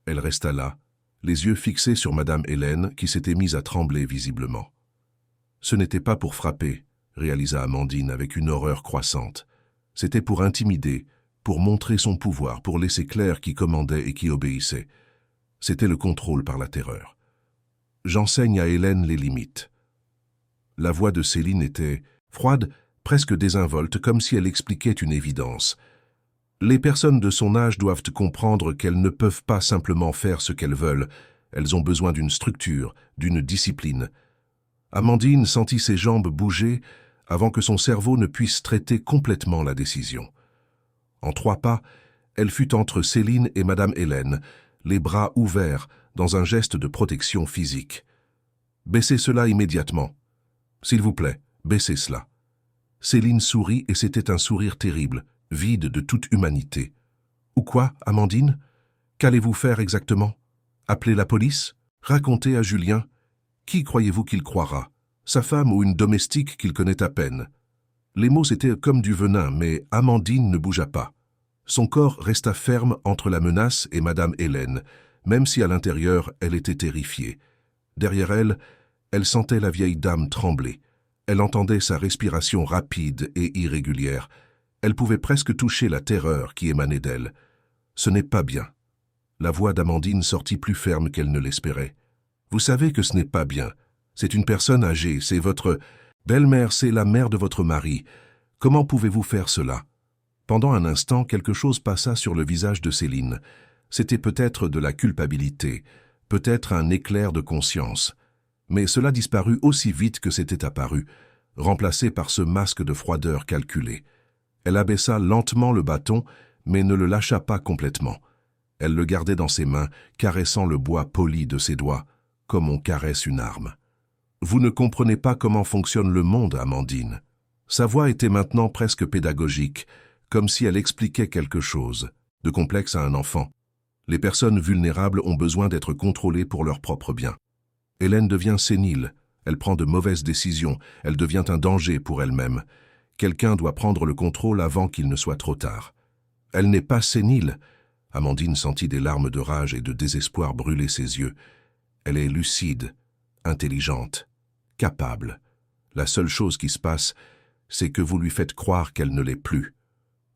elle resta là, les yeux fixés sur Madame Hélène qui s'était mise à trembler visiblement. « Ce n'était pas pour frapper, » réalisa Amandine avec une horreur croissante. C'était pour intimider, pour montrer son pouvoir, pour laisser clair qui commandait et qui obéissait. C'était le contrôle par la terreur. J'enseigne à Hélène les limites. La voix de Céline était froide, presque désinvolte, comme si elle expliquait une évidence. Les personnes de son âge doivent comprendre qu'elles ne peuvent pas simplement faire ce qu'elles veulent. Elles ont besoin d'une structure, d'une discipline. Amandine sentit ses jambes bouger avant que son cerveau ne puisse traiter complètement la décision. En 3 pas, elle fut entre Céline et Madame Hélène, les bras ouverts dans un geste de protection physique. « Baissez cela immédiatement. S'il vous plaît, baissez cela. » Céline sourit et c'était un sourire terrible, vide de toute humanité. « Ou quoi, Amandine? Qu'allez-vous faire exactement? Appeler la police? Raconter à Julien? Qui croyez-vous qu'il croira? Sa femme ou une domestique qu'il connaît à peine? » Les mots étaient comme du venin, mais Amandine ne bougea pas. Son corps resta ferme entre la menace et Madame Hélène, même si à l'intérieur elle était terrifiée. Derrière elle, elle sentait la vieille dame trembler. Elle entendait sa respiration rapide et irrégulière. Elle pouvait presque toucher la terreur qui émanait d'elle. Ce n'est pas bien. La voix d'Amandine sortit plus ferme qu'elle ne l'espérait. Vous savez que ce n'est pas bien. C'est une personne âgée, c'est votre belle-mère, c'est la mère de votre mari. Comment pouvez-vous faire cela? Pendant un instant, quelque chose passa sur le visage de Céline. C'était peut-être de la culpabilité, peut-être un éclair de conscience. Mais cela disparut aussi vite que c'était apparu, remplacé par ce masque de froideur calculée. Elle abaissa lentement le bâton, mais ne le lâcha pas complètement. Elle le gardait dans ses mains, caressant le bois poli de ses doigts, comme on caresse une arme. « Vous ne comprenez pas comment fonctionne le monde, Amandine. » Sa voix était maintenant presque pédagogique, comme si elle expliquait quelque chose, de complexe à un enfant. Les personnes vulnérables ont besoin d'être contrôlées pour leur propre bien. Hélène devient sénile, elle prend de mauvaises décisions, elle devient un danger pour elle-même. Quelqu'un doit prendre le contrôle avant qu'il ne soit trop tard. Elle n'est pas sénile. Amandine sentit des larmes de rage et de désespoir brûler ses yeux. Elle est lucide, intelligente, capable. La seule chose qui se passe, c'est que vous lui faites croire qu'elle ne l'est plus.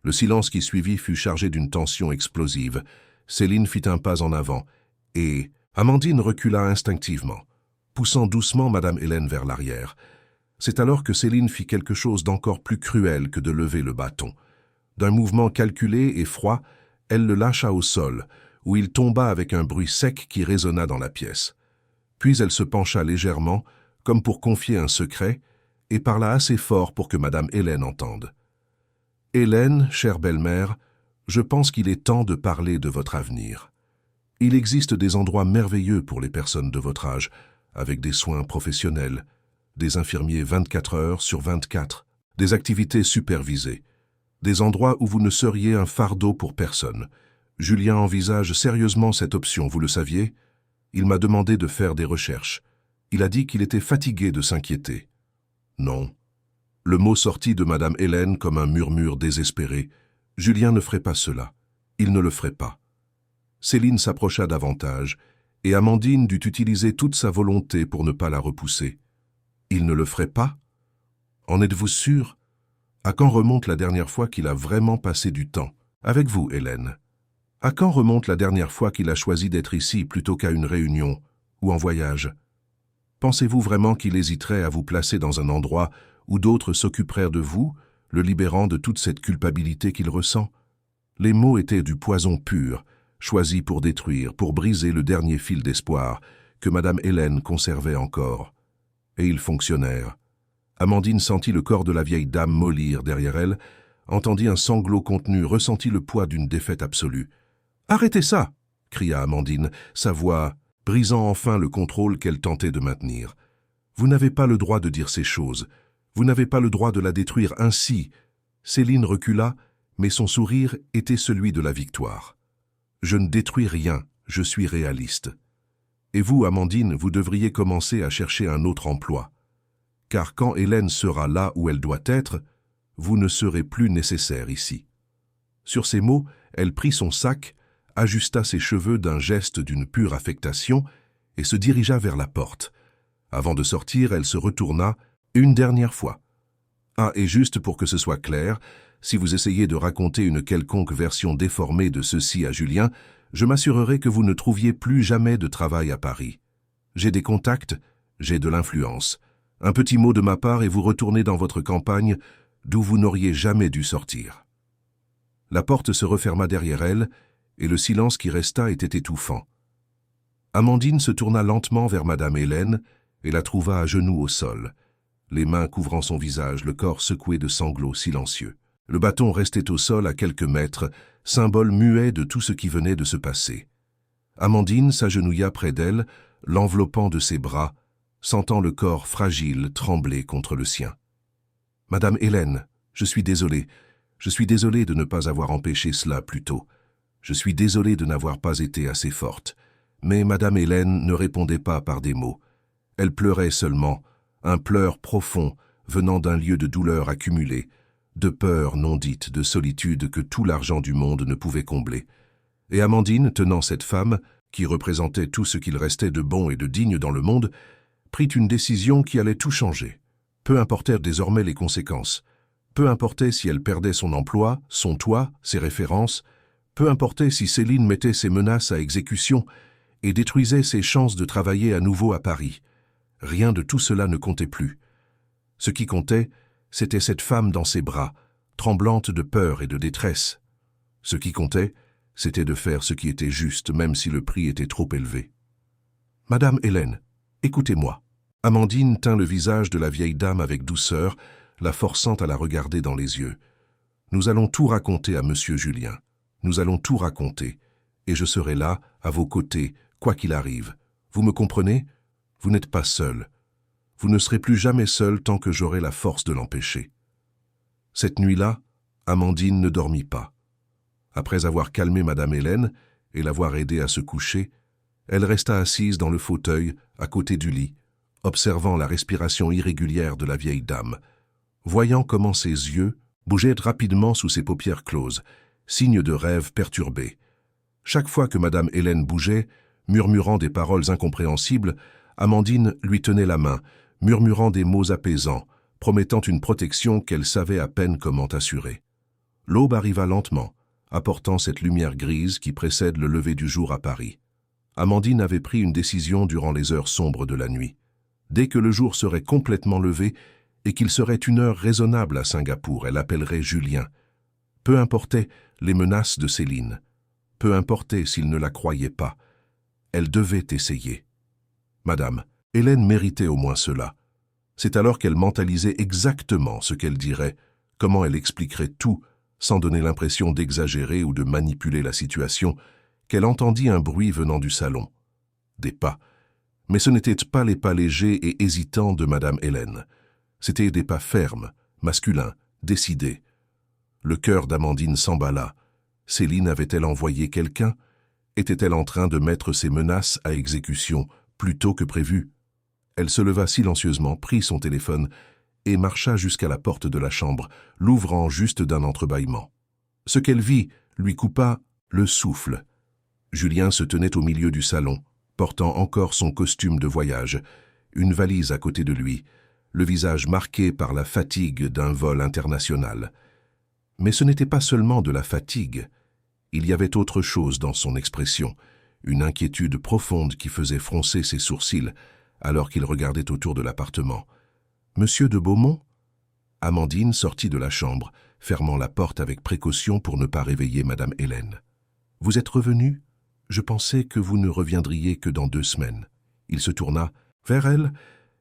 Le silence qui suivit fut chargé d'une tension explosive. Céline fit un pas en avant, et Amandine recula instinctivement, poussant doucement Madame Hélène vers l'arrière. C'est alors que Céline fit quelque chose d'encore plus cruel que de lever le bâton. D'un mouvement calculé et froid, elle le lâcha au sol, où il tomba avec un bruit sec qui résonna dans la pièce. Puis elle se pencha légèrement, comme pour confier un secret, et parla assez fort pour que Madame Hélène entende. « Hélène, chère belle-mère, je pense qu'il est temps de parler de votre avenir. Il existe des endroits merveilleux pour les personnes de votre âge, avec des soins professionnels, des infirmiers 24 heures sur 24, des activités supervisées, des endroits où vous ne seriez un fardeau pour personne. Julien envisage sérieusement cette option, vous le saviez? Il m'a demandé de faire des recherches. Il a dit qu'il était fatigué de s'inquiéter. Non. Le mot sortit de Madame Hélène comme un murmure désespéré. Julien ne ferait pas cela. Il ne le ferait pas. Céline s'approcha davantage, et Amandine dut utiliser toute sa volonté pour ne pas la repousser. Il ne le ferait pas? En êtes-vous sûr? À quand remonte la dernière fois qu'il a vraiment passé du temps avec vous, Hélène? À quand remonte la dernière fois qu'il a choisi d'être ici plutôt qu'à une réunion ou en voyage? Pensez-vous vraiment qu'il hésiterait à vous placer dans un endroit où d'autres s'occuperaient de vous, le libérant de toute cette culpabilité qu'il ressent? Les mots étaient du poison pur, choisis pour détruire, pour briser le dernier fil d'espoir que Madame Hélène conservait encore. Et ils fonctionnèrent. Amandine sentit le corps de la vieille dame mollir derrière elle, entendit un sanglot contenu, ressentit le poids d'une défaite absolue. « Arrêtez ça !» cria Amandine, sa voix brisant enfin le contrôle qu'elle tentait de maintenir. « Vous n'avez pas le droit de dire ces choses. Vous n'avez pas le droit de la détruire ainsi. » Céline recula, mais son sourire était celui de la victoire. « Je ne détruis rien, je suis réaliste. Et vous, Amandine, vous devriez commencer à chercher un autre emploi. Car quand Hélène sera là où elle doit être, vous ne serez plus nécessaire ici. » Sur ces mots, elle prit son sac, ajusta ses cheveux d'un geste d'une pure affectation et se dirigea vers la porte. Avant de sortir, elle se retourna une dernière fois. « Ah, et juste pour que ce soit clair, si vous essayez de raconter une quelconque version déformée de ceci à Julien, je m'assurerai que vous ne trouviez plus jamais de travail à Paris. J'ai des contacts, j'ai de l'influence. Un petit mot de ma part et vous retournez dans votre campagne, d'où vous n'auriez jamais dû sortir. » La porte se referma derrière elle, et le silence qui resta était étouffant. Amandine se tourna lentement vers Madame Hélène et la trouva à genoux au sol, les mains couvrant son visage, le corps secoué de sanglots silencieux. Le bâton restait au sol à quelques mètres, symbole muet de tout ce qui venait de se passer. Amandine s'agenouilla près d'elle, l'enveloppant de ses bras, sentant le corps fragile trembler contre le sien. « Madame Hélène, je suis désolé. Je suis désolé de ne pas avoir empêché cela plus tôt. Je suis désolé de n'avoir pas été assez forte. » Mais Madame Hélène ne répondait pas par des mots. Elle pleurait seulement, un pleur profond venant d'un lieu de douleur accumulée, de peur non dite, de solitude que tout l'argent du monde ne pouvait combler. Et Amandine, tenant cette femme, qui représentait tout ce qu'il restait de bon et de digne dans le monde, prit une décision qui allait tout changer. Peu importèrent désormais les conséquences. Peu importait si elle perdait son emploi, son toit, ses références. Peu importait si Céline mettait ses menaces à exécution et détruisait ses chances de travailler à nouveau à Paris. Rien de tout cela ne comptait plus. Ce qui comptait, c'était cette femme dans ses bras, tremblante de peur et de détresse. Ce qui comptait, c'était de faire ce qui était juste, même si le prix était trop élevé. Madame Hélène, écoutez-moi. Amandine tint le visage de la vieille dame avec douceur, la forçant à la regarder dans les yeux. Nous allons tout raconter à Monsieur Julien. Nous allons tout raconter. Et je serai là, à vos côtés, quoi qu'il arrive. Vous me comprenez? Vous n'êtes pas seul. Vous ne serez plus jamais seul tant que j'aurai la force de l'empêcher. Cette nuit-là, Amandine ne dormit pas. Après avoir calmé Madame Hélène et l'avoir aidée à se coucher, elle resta assise dans le fauteuil, à côté du lit, observant la respiration irrégulière de la vieille dame, voyant comment ses yeux bougeaient rapidement sous ses paupières closes, signe de rêve perturbé. Chaque fois que Madame Hélène bougeait, murmurant des paroles incompréhensibles, Amandine lui tenait la main, murmurant des mots apaisants, promettant une protection qu'elle savait à peine comment assurer. L'aube arriva lentement, apportant cette lumière grise qui précède le lever du jour à Paris. Amandine avait pris une décision durant les heures sombres de la nuit. Dès que le jour serait complètement levé et qu'il serait une heure raisonnable à Singapour, elle appellerait Julien. Peu importait les menaces de Céline. Peu importait s'il ne la croyait pas. Elle devait essayer. Madame, Hélène méritait au moins cela. C'est alors qu'elle mentalisait exactement ce qu'elle dirait, comment elle expliquerait tout, sans donner l'impression d'exagérer ou de manipuler la situation, qu'elle entendit un bruit venant du salon. Des pas. Mais ce n'étaient pas les pas légers et hésitants de Madame Hélène. C'étaient des pas fermes, masculins, décidés. Le cœur d'Amandine s'emballa. Céline avait-elle envoyé quelqu'un? Était-elle en train de mettre ses menaces à exécution plus tôt que prévu? Elle se leva silencieusement, prit son téléphone et marcha jusqu'à la porte de la chambre, l'ouvrant juste d'un entrebâillement. Ce qu'elle vit lui coupa le souffle. Julien se tenait au milieu du salon, portant encore son costume de voyage, une valise à côté de lui, le visage marqué par la fatigue d'un vol international. Mais ce n'était pas seulement de la fatigue. Il y avait autre chose dans son expression, une inquiétude profonde qui faisait froncer ses sourcils alors qu'il regardait autour de l'appartement. « Monsieur de Beaumont ?» Amandine sortit de la chambre, fermant la porte avec précaution pour ne pas réveiller Madame Hélène. « Vous êtes revenu ? Je pensais que vous ne reviendriez que dans 2 semaines. » Il se tourna vers elle,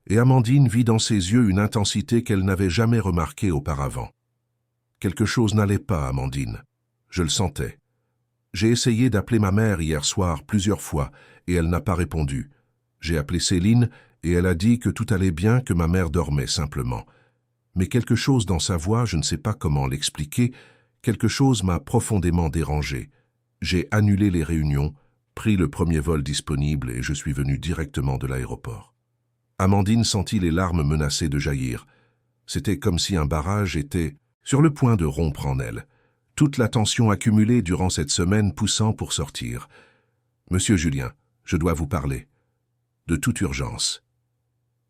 et Amandine vit dans ses yeux une intensité qu'elle n'avait jamais remarquée auparavant. Quelque chose n'allait pas, Amandine. Je le sentais. J'ai essayé d'appeler ma mère hier soir plusieurs fois, et elle n'a pas répondu. J'ai appelé Céline, et elle a dit que tout allait bien, que ma mère dormait simplement. Mais quelque chose dans sa voix, je ne sais pas comment l'expliquer, quelque chose m'a profondément dérangé. J'ai annulé les réunions, pris le premier vol disponible et je suis venu directement de l'aéroport. Amandine sentit les larmes menacées de jaillir. C'était comme si un barrage était sur le point de rompre en elle. Toute la tension accumulée durant cette semaine poussant pour sortir. « Monsieur Julien, je dois vous parler. » De toute urgence.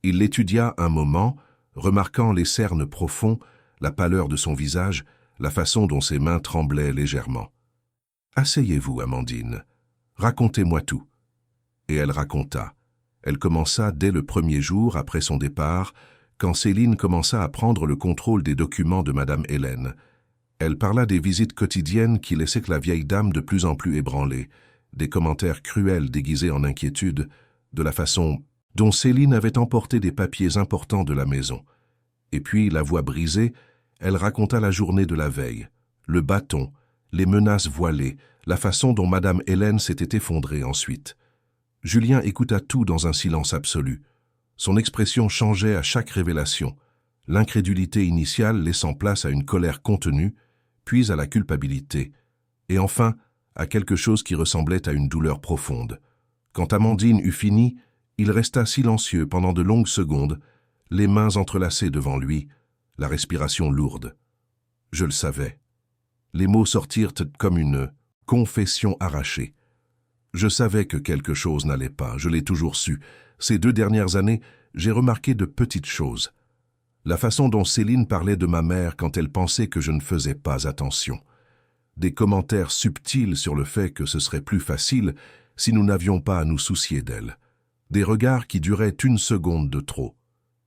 Il l'étudia un moment, remarquant les cernes profonds, la pâleur de son visage, la façon dont ses mains tremblaient légèrement. « Asseyez-vous, Amandine. Racontez-moi tout. » Et elle raconta. Elle commença dès le premier jour après son départ, quand Céline commença à prendre le contrôle des documents de Madame Hélène. Elle parla des visites quotidiennes qui laissaient la vieille dame de plus en plus ébranlée, des commentaires cruels déguisés en inquiétude, de la façon dont Céline avait emporté des papiers importants de la maison. Et puis, la voix brisée, elle raconta la journée de la veille, le bâton, les menaces voilées, la façon dont Madame Hélène s'était effondrée ensuite. Julien écouta tout dans un silence absolu. Son expression changeait à chaque révélation, l'incrédulité initiale laissant place à une colère contenue, puis à la culpabilité, et enfin à quelque chose qui ressemblait à une douleur profonde. Quand Amandine eut fini, il resta silencieux pendant de longues secondes, les mains entrelacées devant lui, la respiration lourde. Je le savais. Les mots sortirent comme une confession arrachée. Je savais que quelque chose n'allait pas, je l'ai toujours su. Ces 2 dernières années, j'ai remarqué de petites choses. La façon dont Céline parlait de ma mère quand elle pensait que je ne faisais pas attention. Des commentaires subtils sur le fait que ce serait plus facile si nous n'avions pas à nous soucier d'elle. Des regards qui duraient 1 seconde de trop.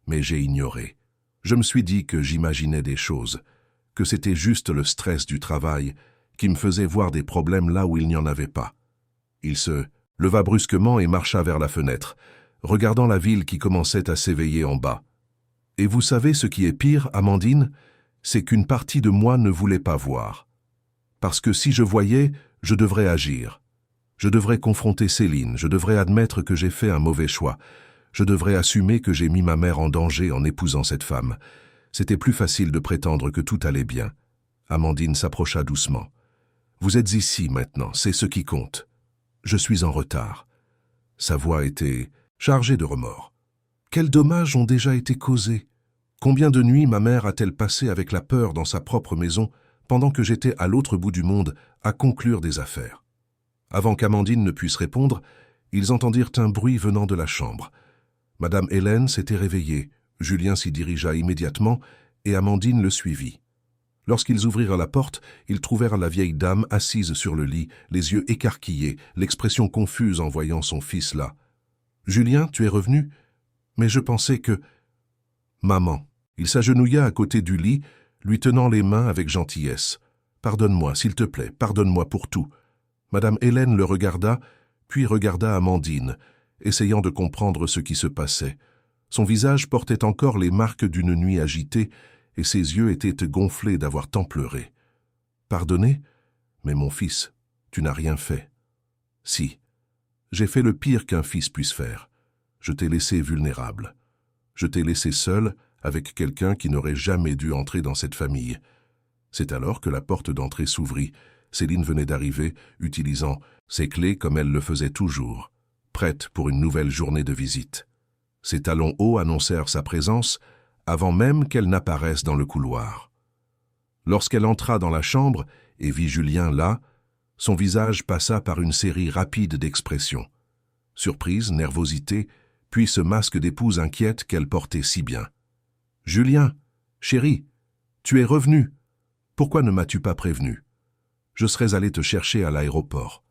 Mais j'ai ignoré. Je me suis dit que j'imaginais des choses, que c'était juste le stress du travail qui me faisait voir des problèmes là où il n'y en avait pas. Il se leva brusquement et marcha vers la fenêtre, regardant la ville qui commençait à s'éveiller en bas. Et vous savez ce qui est pire, Amandine? C'est qu'une partie de moi ne voulait pas voir. Parce que si je voyais, je devrais agir. Je devrais confronter Céline, je devrais admettre que j'ai fait un mauvais choix. Je devrais assumer que j'ai mis ma mère en danger en épousant cette femme. C'était plus facile de prétendre que tout allait bien. Amandine s'approcha doucement. Vous êtes ici maintenant, c'est ce qui compte. Je suis en retard. Sa voix était chargée de remords. Quels dommages ont déjà été causés? Combien de nuits ma mère a-t-elle passé avec la peur dans sa propre maison pendant que j'étais à l'autre bout du monde à conclure des affaires? Avant qu'Amandine ne puisse répondre, ils entendirent un bruit venant de la chambre. Madame Hélène s'était réveillée, Julien s'y dirigea immédiatement et Amandine le suivit. Lorsqu'ils ouvrirent la porte, ils trouvèrent la vieille dame assise sur le lit, les yeux écarquillés, l'expression confuse en voyant son fils là. « Julien, tu es revenu? Mais je pensais que… » « Maman. » Il s'agenouilla à côté du lit, lui tenant les mains avec gentillesse. « Pardonne-moi, s'il te plaît, pardonne-moi pour tout. » Madame Hélène le regarda, puis regarda Amandine, essayant de comprendre ce qui se passait. Son visage portait encore les marques d'une nuit agitée, et ses yeux étaient gonflés d'avoir tant pleuré. « Pardonner? Mais mon fils, tu n'as rien fait. »« Si. J'ai fait le pire qu'un fils puisse faire. Je t'ai laissé vulnérable. Je t'ai laissé seul avec quelqu'un qui n'aurait jamais dû entrer dans cette famille. » C'est alors que la porte d'entrée s'ouvrit. Céline venait d'arriver, utilisant ses clés comme elle le faisait toujours, prête pour une nouvelle journée de visite. Ses talons hauts annoncèrent sa présence avant même qu'elle n'apparaisse dans le couloir. Lorsqu'elle entra dans la chambre et vit Julien là, son visage passa par une série rapide d'expressions. Surprise, nervosité, puis ce masque d'épouse inquiète qu'elle portait si bien. « Julien, chéri, tu es revenu. Pourquoi ne m'as-tu pas prévenu? Je serais allé te chercher à l'aéroport. »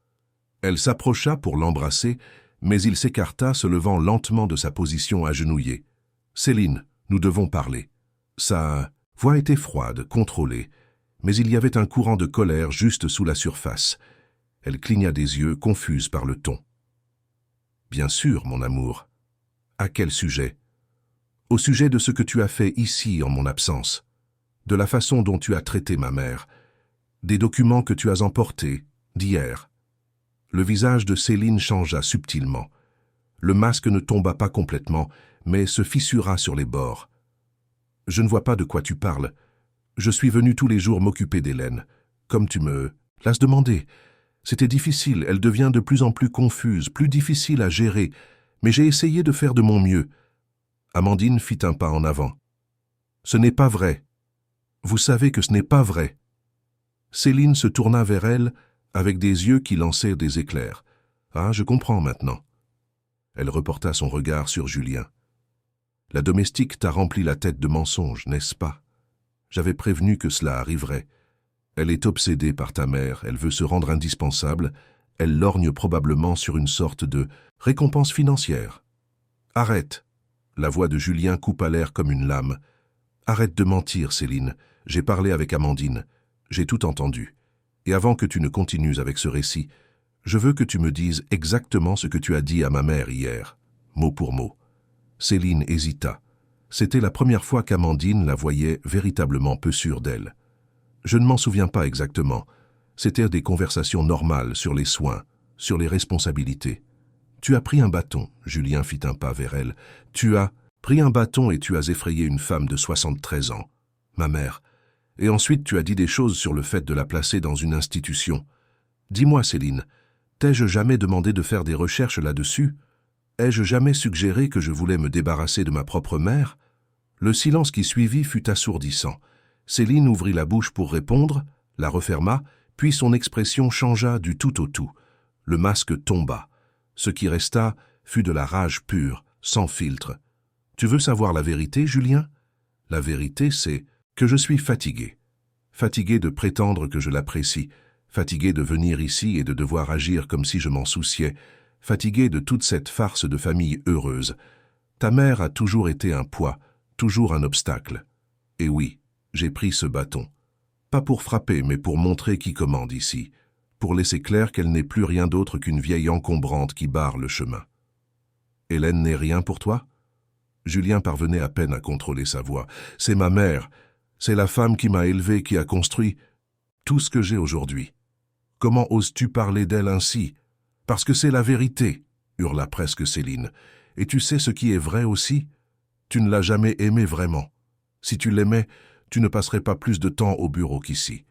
Elle s'approcha pour l'embrasser, mais il s'écarta, se levant lentement de sa position agenouillée. « Céline, nous devons parler. » Sa voix était froide, contrôlée, mais il y avait un courant de colère juste sous la surface. Elle cligna des yeux, confuse par le ton. « Bien sûr, mon amour. À quel sujet? » « Au sujet de ce que tu as fait ici en mon absence, de la façon dont tu as traité ma mère, des documents que tu as emportés d'hier. » Le visage de Céline changea subtilement. Le masque ne tomba pas complètement, mais se fissura sur les bords. « Je ne vois pas de quoi tu parles. Je suis venu tous les jours m'occuper d'Hélène, comme tu me l'as demandé. C'était difficile, elle devient de plus en plus confuse, plus difficile à gérer, mais j'ai essayé de faire de mon mieux. » Amandine fit un pas en avant. « Ce n'est pas vrai. Vous savez que ce n'est pas vrai. » Céline se tourna vers elle avec des yeux qui lançaient des éclairs. « Ah, je comprends maintenant. » Elle reporta son regard sur Julien. « La domestique t'a rempli la tête de mensonges, n'est-ce pas? J'avais prévenu que cela arriverait. Elle est obsédée par ta mère, elle veut se rendre indispensable, elle lorgne probablement sur une sorte de récompense financière. Arrête. » La voix de Julien coupa l'air comme une lame. « Arrête de mentir, Céline. J'ai parlé avec Amandine. J'ai tout entendu. Et avant que tu ne continues avec ce récit, je veux que tu me dises exactement ce que tu as dit à ma mère hier, mot pour mot. » Céline hésita. C'était la première fois qu'Amandine la voyait véritablement peu sûre d'elle. « Je ne m'en souviens pas exactement. C'étaient des conversations normales sur les soins, sur les responsabilités. » « Tu as pris un bâton, » Julien fit un pas vers elle. « Tu as pris un bâton et tu as effrayé une femme de 73 ans, ma mère. Et ensuite tu as dit des choses sur le fait de la placer dans une institution. Dis-moi, Céline, t'ai-je jamais demandé de faire des recherches là-dessus? Ai-je jamais suggéré que je voulais me débarrasser de ma propre mère ?» Le silence qui suivit fut assourdissant. Céline ouvrit la bouche pour répondre, la referma, puis son expression changea du tout au tout. Le masque tomba. Ce qui resta fut de la rage pure, sans filtre. « Tu veux savoir la vérité, Julien? La vérité, c'est que je suis fatigué. Fatigué de prétendre que je l'apprécie, fatigué de venir ici et de devoir agir comme si je m'en souciais, fatigué de toute cette farce de famille heureuse. Ta mère a toujours été un poids, toujours un obstacle. Et oui, j'ai pris ce bâton. Pas pour frapper, mais pour montrer qui commande ici. pour laisser clair qu'elle n'est plus rien d'autre qu'une vieille encombrante qui barre le chemin. « Hélène n'est rien pour toi ?» Julien parvenait à peine à contrôler sa voix. « C'est ma mère, c'est la femme qui m'a élevé, qui a construit tout ce que j'ai aujourd'hui. Comment oses-tu parler d'elle ainsi? Parce que c'est la vérité, » hurla presque Céline. « Et tu sais ce qui est vrai aussi? Tu ne l'as jamais aimée vraiment. Si tu l'aimais, tu ne passerais pas plus de temps au bureau qu'ici.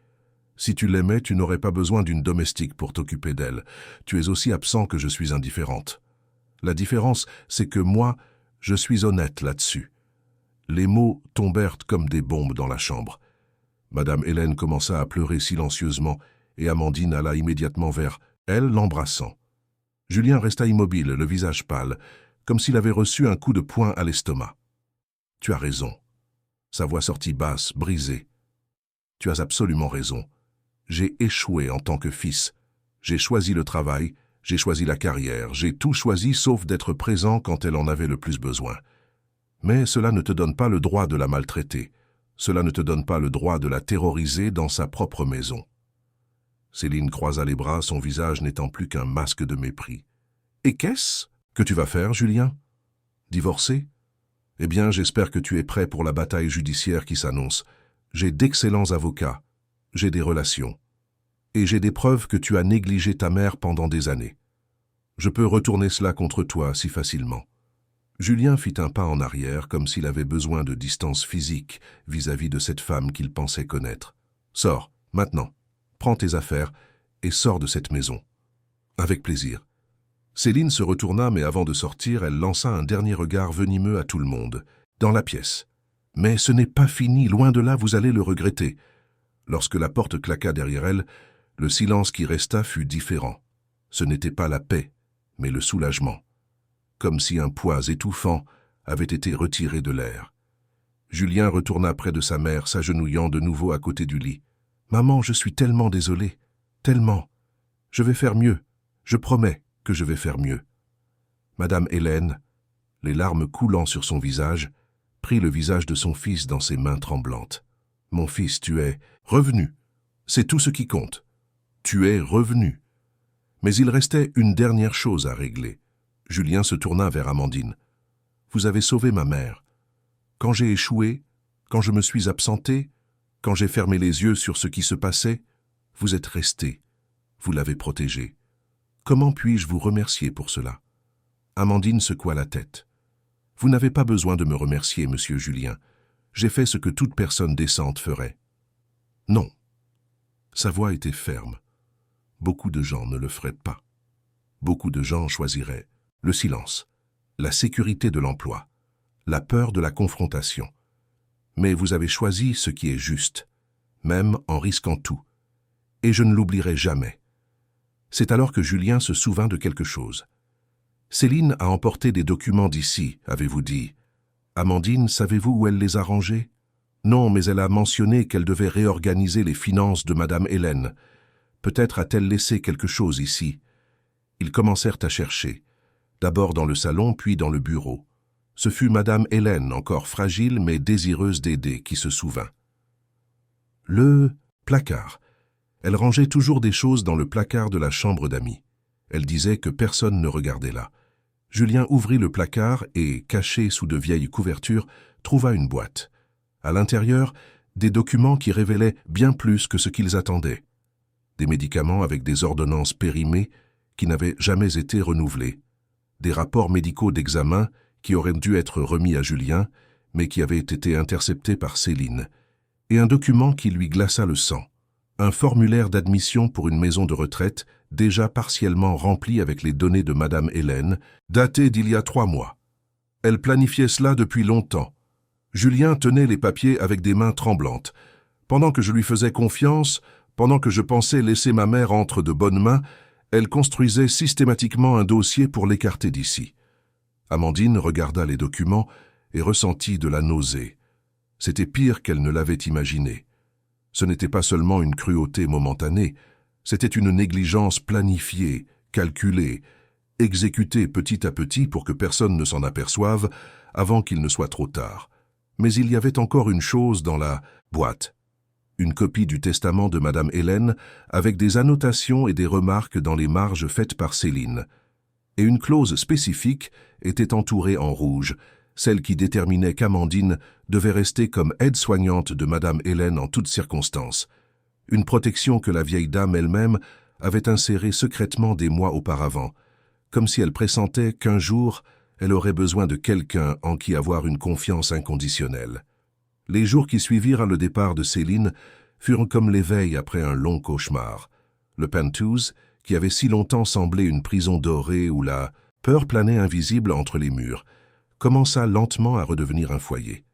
Si tu l'aimais, tu n'aurais pas besoin d'une domestique pour t'occuper d'elle. Tu es aussi absent que je suis indifférente. La différence, c'est que moi, je suis honnête là-dessus. » Les mots tombèrent comme des bombes dans la chambre. Madame Hélène commença à pleurer silencieusement et Amandine alla immédiatement vers elle, l'embrassant. Julien resta immobile, le visage pâle, comme s'il avait reçu un coup de poing à l'estomac. « Tu as raison. » Sa voix sortit basse, brisée. « Tu as absolument raison. J'ai échoué en tant que fils. J'ai choisi le travail, j'ai choisi la carrière, j'ai tout choisi sauf d'être présent quand elle en avait le plus besoin. Mais cela ne te donne pas le droit de la maltraiter. Cela ne te donne pas le droit de la terroriser dans sa propre maison. » Céline croisa les bras, son visage n'étant plus qu'un masque de mépris. « Et qu'est-ce que tu vas faire, Julien? Divorcer? Eh bien, j'espère que tu es prêt pour la bataille judiciaire qui s'annonce. J'ai d'excellents avocats, j'ai des relations. Et j'ai des preuves que tu as négligé ta mère pendant des années. Je peux retourner cela contre toi si facilement. » Julien fit un pas en arrière comme s'il avait besoin de distance physique vis-à-vis de cette femme qu'il pensait connaître. « Sors, maintenant. Prends tes affaires et sors de cette maison. »« Avec plaisir. » Céline se retourna, mais avant de sortir, elle lança un dernier regard venimeux à tout le monde, dans la pièce. « Mais ce n'est pas fini, loin de là, vous allez le regretter. » Lorsque la porte claqua derrière elle, le silence qui resta fut différent. Ce n'était pas la paix, mais le soulagement. Comme si un poids étouffant avait été retiré de l'air. Julien retourna près de sa mère, s'agenouillant de nouveau à côté du lit. « Maman, je suis tellement désolé, tellement. Je vais faire mieux, je promets que je vais faire mieux. » Madame Hélène, les larmes coulant sur son visage, prit le visage de son fils dans ses mains tremblantes. « Mon fils, tu es revenu. C'est tout ce qui compte. Tu es revenu. » Mais il restait une dernière chose à régler. Julien se tourna vers Amandine. « Vous avez sauvé ma mère. Quand j'ai échoué, quand je me suis absenté, quand j'ai fermé les yeux sur ce qui se passait, vous êtes resté. Vous l'avez protégée. Comment puis-je vous remercier pour cela ?» Amandine secoua la tête. « Vous n'avez pas besoin de me remercier, monsieur Julien. J'ai fait ce que toute personne décente ferait. » « Non. » Sa voix était ferme. Beaucoup de gens ne le feraient pas. Beaucoup de gens choisiraient le silence, la sécurité de l'emploi, la peur de la confrontation. Mais vous avez choisi ce qui est juste, même en risquant tout. Et je ne l'oublierai jamais. C'est alors que Julien se souvint de quelque chose. « Céline a emporté des documents d'ici, avez-vous dit. Amandine, savez-vous où elle les a rangés? Non, mais elle a mentionné qu'elle devait réorganiser les finances de Madame Hélène. Peut-être a-t-elle laissé quelque chose ici. » Ils commencèrent à chercher. D'abord dans le salon, puis dans le bureau. Ce fut Madame Hélène, encore fragile mais désireuse d'aider, qui se souvint. Le placard. Elle rangeait toujours des choses dans le placard de la chambre d'amis. Elle disait que personne ne regardait là. Julien ouvrit le placard et, caché sous de vieilles couvertures, trouva une boîte. À l'intérieur, des documents qui révélaient bien plus que ce qu'ils attendaient. Des médicaments avec des ordonnances périmées qui n'avaient jamais été renouvelées. Des rapports médicaux d'examen qui auraient dû être remis à Julien, mais qui avaient été interceptés par Céline, et un document qui lui glaça le sang, un formulaire d'admission pour une maison de retraite déjà partiellement rempli avec les données de Madame Hélène, daté d'il y a 3 mois. Elle planifiait cela depuis longtemps. Julien tenait les papiers avec des mains tremblantes. Pendant que je lui faisais confiance, pendant que je pensais laisser ma mère entre de bonnes mains, elle construisait systématiquement un dossier pour l'écarter d'ici. Amandine regarda les documents et ressentit de la nausée. C'était pire qu'elle ne l'avait imaginé. Ce n'était pas seulement une cruauté momentanée, c'était une négligence planifiée, calculée, exécutée petit à petit pour que personne ne s'en aperçoive avant qu'il ne soit trop tard. Mais il y avait encore une chose dans la boîte. une copie du testament de Madame Hélène avec des annotations et des remarques dans les marges faites par Céline. Et une clause spécifique était entourée en rouge, celle qui déterminait qu'Amandine devait rester comme aide-soignante de Madame Hélène en toutes circonstances. Une protection que la vieille dame elle-même avait insérée secrètement des mois auparavant, comme si elle pressentait qu'un jour, elle aurait besoin de quelqu'un en qui avoir une confiance inconditionnelle. Les jours qui suivirent le départ de Céline furent comme l'éveil après un long cauchemar. Le penthouse, qui avait si longtemps semblé une prison dorée où la peur planait invisible entre les murs, commença lentement à redevenir un foyer.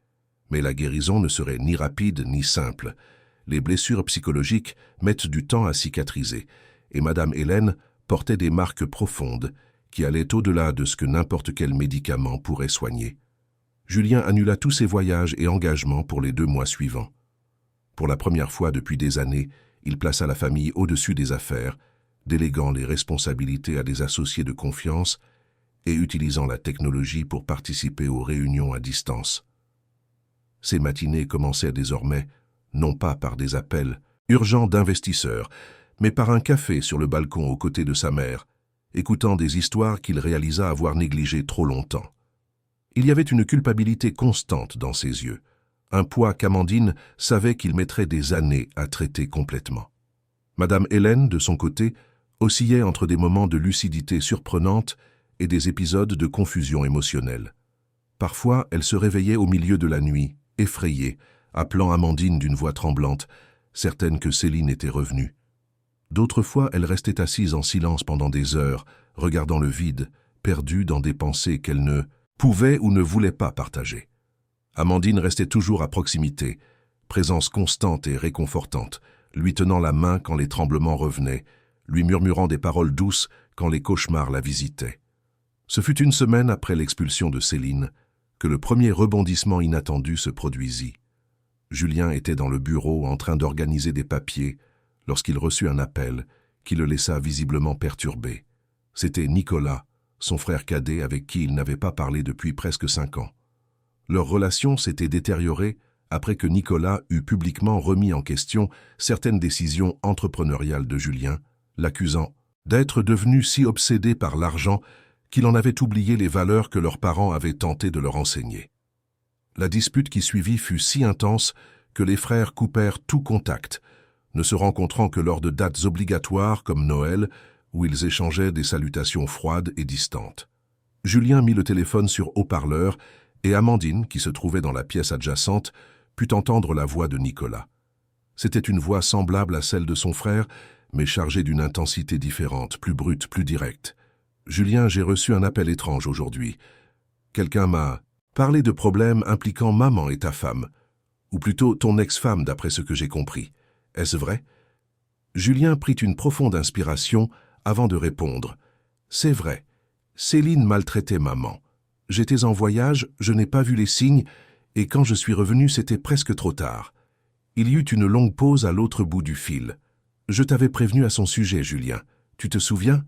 Mais la guérison ne serait ni rapide ni simple. Les blessures psychologiques mettent du temps à cicatriser, et Madame Hélène portait des marques profondes qui allaient au-delà de ce que n'importe quel médicament pourrait soigner. Julien annula tous ses voyages et engagements pour les 2 mois suivants. Pour la première fois depuis des années, il plaça la famille au-dessus des affaires, déléguant les responsabilités à des associés de confiance et utilisant la technologie pour participer aux réunions à distance. Ces matinées commençaient désormais, non pas par des appels urgents d'investisseurs, mais par un café sur le balcon aux côtés de sa mère, écoutant des histoires qu'il réalisa avoir négligées trop longtemps. Il y avait une culpabilité constante dans ses yeux, un poids qu'Amandine savait qu'il mettrait des années à traiter complètement. Madame Hélène, de son côté, oscillait entre des moments de lucidité surprenante et des épisodes de confusion émotionnelle. Parfois, elle se réveillait au milieu de la nuit, effrayée, appelant Amandine d'une voix tremblante, certaine que Céline était revenue. D'autres fois, elle restait assise en silence pendant des heures, regardant le vide, perdue dans des pensées qu'elle ne pouvait ou ne voulait pas partager. Amandine restait toujours à proximité, présence constante et réconfortante, lui tenant la main quand les tremblements revenaient, lui murmurant des paroles douces quand les cauchemars la visitaient. Ce fut une semaine après l'expulsion de Céline que le premier rebondissement inattendu se produisit. Julien était dans le bureau en train d'organiser des papiers lorsqu'il reçut un appel qui le laissa visiblement perturbé. C'était Nicolas, son frère cadet avec qui il n'avait pas parlé depuis presque 5 ans. Leur relation s'était détériorée après que Nicolas eut publiquement remis en question certaines décisions entrepreneuriales de Julien, l'accusant d'être devenu si obsédé par l'argent qu'il en avait oublié les valeurs que leurs parents avaient tenté de leur enseigner. La dispute qui suivit fut si intense que les frères coupèrent tout contact, ne se rencontrant que lors de dates obligatoires comme Noël, où ils échangeaient des salutations froides et distantes. Julien mit le téléphone sur haut-parleur et Amandine, qui se trouvait dans la pièce adjacente, put entendre la voix de Nicolas. C'était une voix semblable à celle de son frère, mais chargée d'une intensité différente, plus brute, plus directe. « Julien, j'ai reçu un appel étrange aujourd'hui. Quelqu'un m'a parlé de problèmes impliquant maman et ta femme, ou plutôt ton ex-femme d'après ce que j'ai compris. Est-ce vrai ?» Julien prit une profonde inspiration avant de répondre. « C'est vrai. Céline maltraitait maman. J'étais en voyage, je n'ai pas vu les signes, et quand je suis revenu, c'était presque trop tard. Il y eut une longue pause à l'autre bout du fil. Je t'avais prévenu à son sujet, Julien. Tu te souviens ?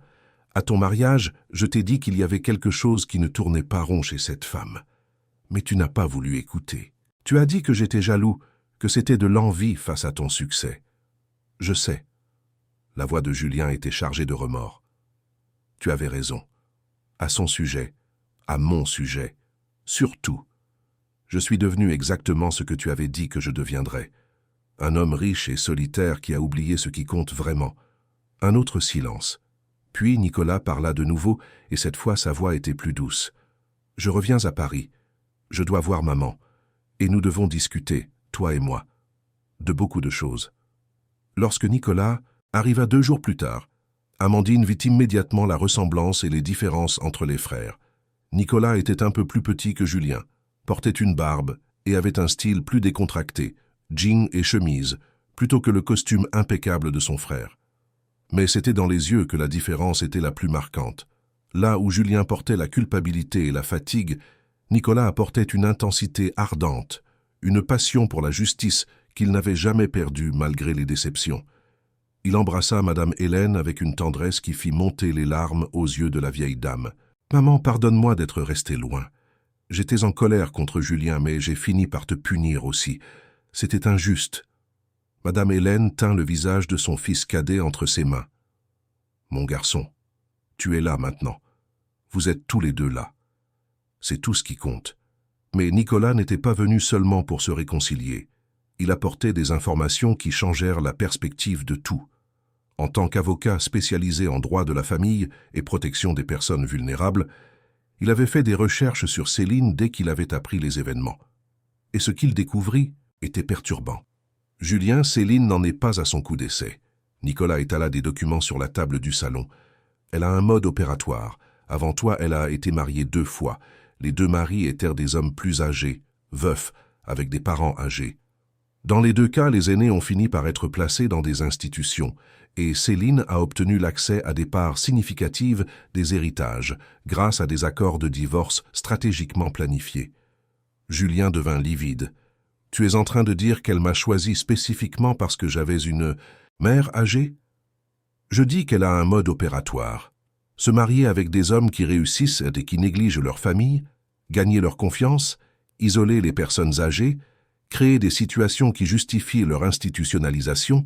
À ton mariage, je t'ai dit qu'il y avait quelque chose qui ne tournait pas rond chez cette femme. Mais tu n'as pas voulu écouter. Tu as dit que j'étais jaloux, que c'était de l'envie face à ton succès. Je sais. » La voix de Julien était chargée de remords. « Tu avais raison. À son sujet, à mon sujet, surtout. Je suis devenu exactement ce que tu avais dit que je deviendrais. Un homme riche et solitaire qui a oublié ce qui compte vraiment. » Un autre silence. Puis Nicolas parla de nouveau, et cette fois sa voix était plus douce. « Je reviens à Paris. Je dois voir maman. Et nous devons discuter, toi et moi, de beaucoup de choses. » Lorsque Nicolas arriva 2 jours plus tard, Amandine vit immédiatement la ressemblance et les différences entre les frères. Nicolas était un peu plus petit que Julien, portait une barbe et avait un style plus décontracté, jean et chemise, plutôt que le costume impeccable de son frère. Mais c'était dans les yeux que la différence était la plus marquante. Là où Julien portait la culpabilité et la fatigue, Nicolas apportait une intensité ardente, une passion pour la justice qu'il n'avait jamais perdue malgré les déceptions. Il embrassa Madame Hélène avec une tendresse qui fit monter les larmes aux yeux de la vieille dame. « Maman, pardonne-moi d'être resté loin. J'étais en colère contre Julien, mais j'ai fini par te punir aussi. C'était injuste. » Madame Hélène tint le visage de son fils cadet entre ses mains. « Mon garçon, tu es là maintenant. Vous êtes tous les deux là. C'est tout ce qui compte. » Mais Nicolas n'était pas venu seulement pour se réconcilier. Il apportait des informations qui changèrent la perspective de tout. En tant qu'avocat spécialisé en droit de la famille et protection des personnes vulnérables, il avait fait des recherches sur Céline dès qu'il avait appris les événements. Et ce qu'il découvrit était perturbant. Julien, Céline n'en est pas à son coup d'essai. Nicolas étala des documents sur la table du salon. Elle a un mode opératoire. Avant toi, elle a été mariée 2 fois. Les 2 maris étaient des hommes plus âgés, veufs, avec des parents âgés. Dans les 2 cas, les aînés ont fini par être placés dans des institutions, et Céline a obtenu l'accès à des parts significatives des héritages, grâce à des accords de divorce stratégiquement planifiés. Julien devint livide. « Tu es en train de dire qu'elle m'a choisi spécifiquement parce que j'avais une mère âgée ?» Je dis qu'elle a un mode opératoire. Se marier avec des hommes qui réussissent et qui négligent leur famille, gagner leur confiance, isoler les personnes âgées, créer des situations qui justifient leur institutionnalisation,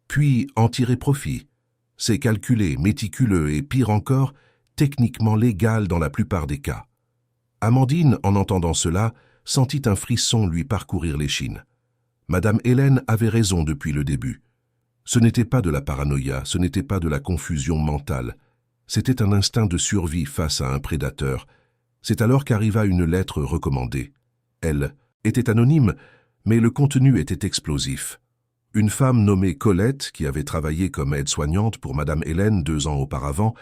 puis en tirer profit. C'est calculé, méticuleux et, pire encore, techniquement légal dans la plupart des cas. Amandine, en entendant cela, sentit un frisson lui parcourir l'échine. Madame Hélène avait raison depuis le début. Ce n'était pas de la paranoïa, ce n'était pas de la confusion mentale. C'était un instinct de survie face à un prédateur. C'est alors qu'arriva une lettre recommandée. Elle était anonyme, mais le contenu était explosif. Une femme nommée Colette, qui avait travaillé comme aide-soignante pour Madame Hélène 2 ans auparavant,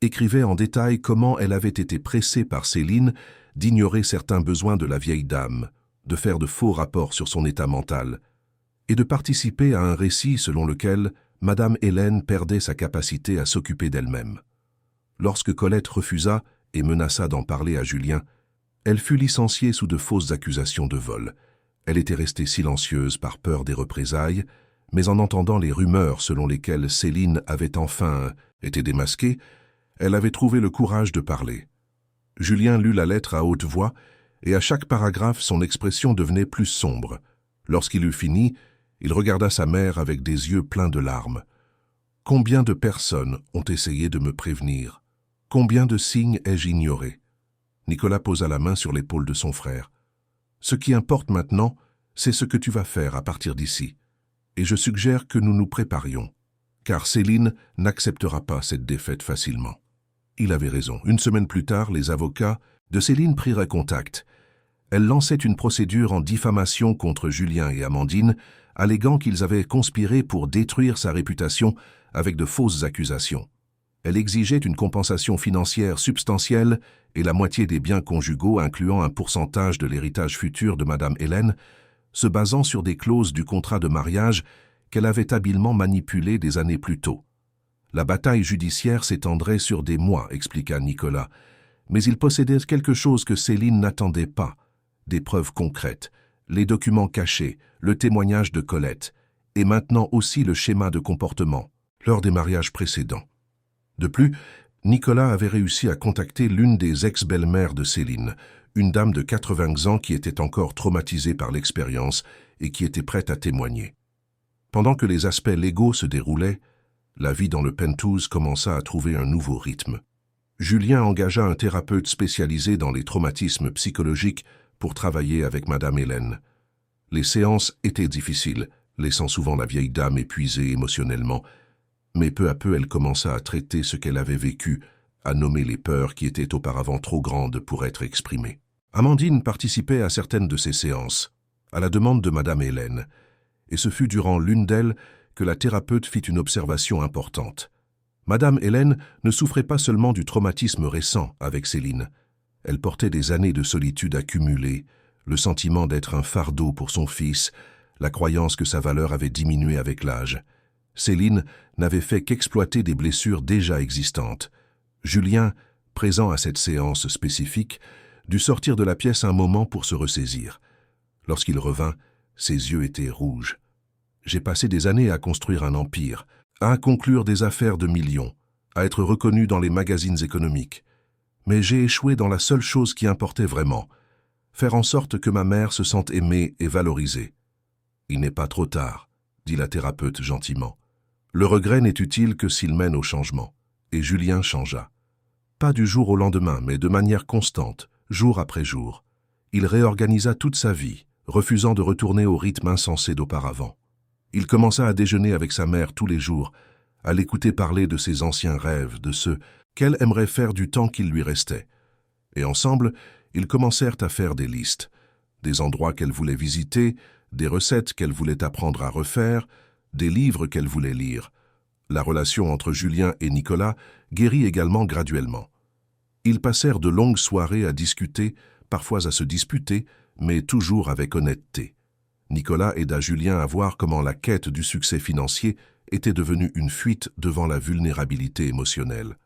écrivait en détail comment elle avait été pressée par Céline d'ignorer certains besoins de la vieille dame, de faire de faux rapports sur son état mental, et de participer à un récit selon lequel Madame Hélène perdait sa capacité à s'occuper d'elle-même. Lorsque Colette refusa et menaça d'en parler à Julien, elle fut licenciée sous de fausses accusations de vol. Elle était restée silencieuse par peur des représailles, mais en entendant les rumeurs selon lesquelles Céline avait enfin été démasquée, elle avait trouvé le courage de parler. Julien lut la lettre à haute voix, et à chaque paragraphe son expression devenait plus sombre. Lorsqu'il eut fini, il regarda sa mère avec des yeux pleins de larmes. « Combien de personnes ont essayé de me prévenir? Combien de signes ai-je ignorés ?» Nicolas posa la main sur l'épaule de son frère. « Ce qui importe maintenant, c'est ce que tu vas faire à partir d'ici. Et je suggère que nous nous préparions, car Céline n'acceptera pas cette défaite facilement. » Il avait raison. 1 semaine plus tard, les avocats de Céline prirent contact. Elle lançait une procédure en diffamation contre Julien et Amandine, alléguant qu'ils avaient conspiré pour détruire sa réputation avec de fausses accusations. Elle exigeait une compensation financière substantielle et la moitié des biens conjugaux, incluant un pourcentage de l'héritage futur de Madame Hélène, se basant sur des clauses du contrat de mariage qu'elle avait habilement manipulées des années plus tôt. La bataille judiciaire s'étendrait sur des mois, expliqua Nicolas, mais il possédait quelque chose que Céline n'attendait pas, des preuves concrètes, les documents cachés, le témoignage de Colette, et maintenant aussi le schéma de comportement, lors des mariages précédents. De plus, Nicolas avait réussi à contacter l'une des ex-belles-mères de Céline, une dame de 80 ans qui était encore traumatisée par l'expérience et qui était prête à témoigner. Pendant que les aspects légaux se déroulaient, la vie dans le penthouse commença à trouver un nouveau rythme. Julien engagea un thérapeute spécialisé dans les traumatismes psychologiques pour travailler avec Madame Hélène. Les séances étaient difficiles, laissant souvent la vieille dame épuisée émotionnellement, mais peu à peu elle commença à traiter ce qu'elle avait vécu, à nommer les peurs qui étaient auparavant trop grandes pour être exprimées. Amandine participait à certaines de ces séances, à la demande de Madame Hélène, et ce fut durant l'une d'elles que la thérapeute fit une observation importante. Madame Hélène ne souffrait pas seulement du traumatisme récent avec Céline. Elle portait des années de solitude accumulées, le sentiment d'être un fardeau pour son fils, la croyance que sa valeur avait diminué avec l'âge. Céline n'avait fait qu'exploiter des blessures déjà existantes. Julien, présent à cette séance spécifique, dut sortir de la pièce un moment pour se ressaisir. Lorsqu'il revint, ses yeux étaient rouges. « J'ai passé des années à construire un empire, à conclure des affaires de millions, à être reconnu dans les magazines économiques. Mais j'ai échoué dans la seule chose qui importait vraiment, faire en sorte que ma mère se sente aimée et valorisée. Il n'est pas trop tard, dit la thérapeute gentiment. Le regret n'est utile que s'il mène au changement. Et Julien changea. Pas du jour au lendemain, mais de manière constante, jour après jour. Il réorganisa toute sa vie, refusant de retourner au rythme insensé d'auparavant. Il commença à déjeuner avec sa mère tous les jours, à l'écouter parler de ses anciens rêves, de ceux qu'elle aimerait faire du temps qu'il lui restait. Et ensemble, ils commencèrent à faire des listes, des endroits qu'elle voulait visiter, des recettes qu'elle voulait apprendre à refaire, des livres qu'elle voulait lire. La relation entre Julien et Nicolas guérit également graduellement. Ils passèrent de longues soirées à discuter, parfois à se disputer, mais toujours avec honnêteté. Nicolas aida Julien à voir comment la quête du succès financier était devenue une fuite devant la vulnérabilité émotionnelle.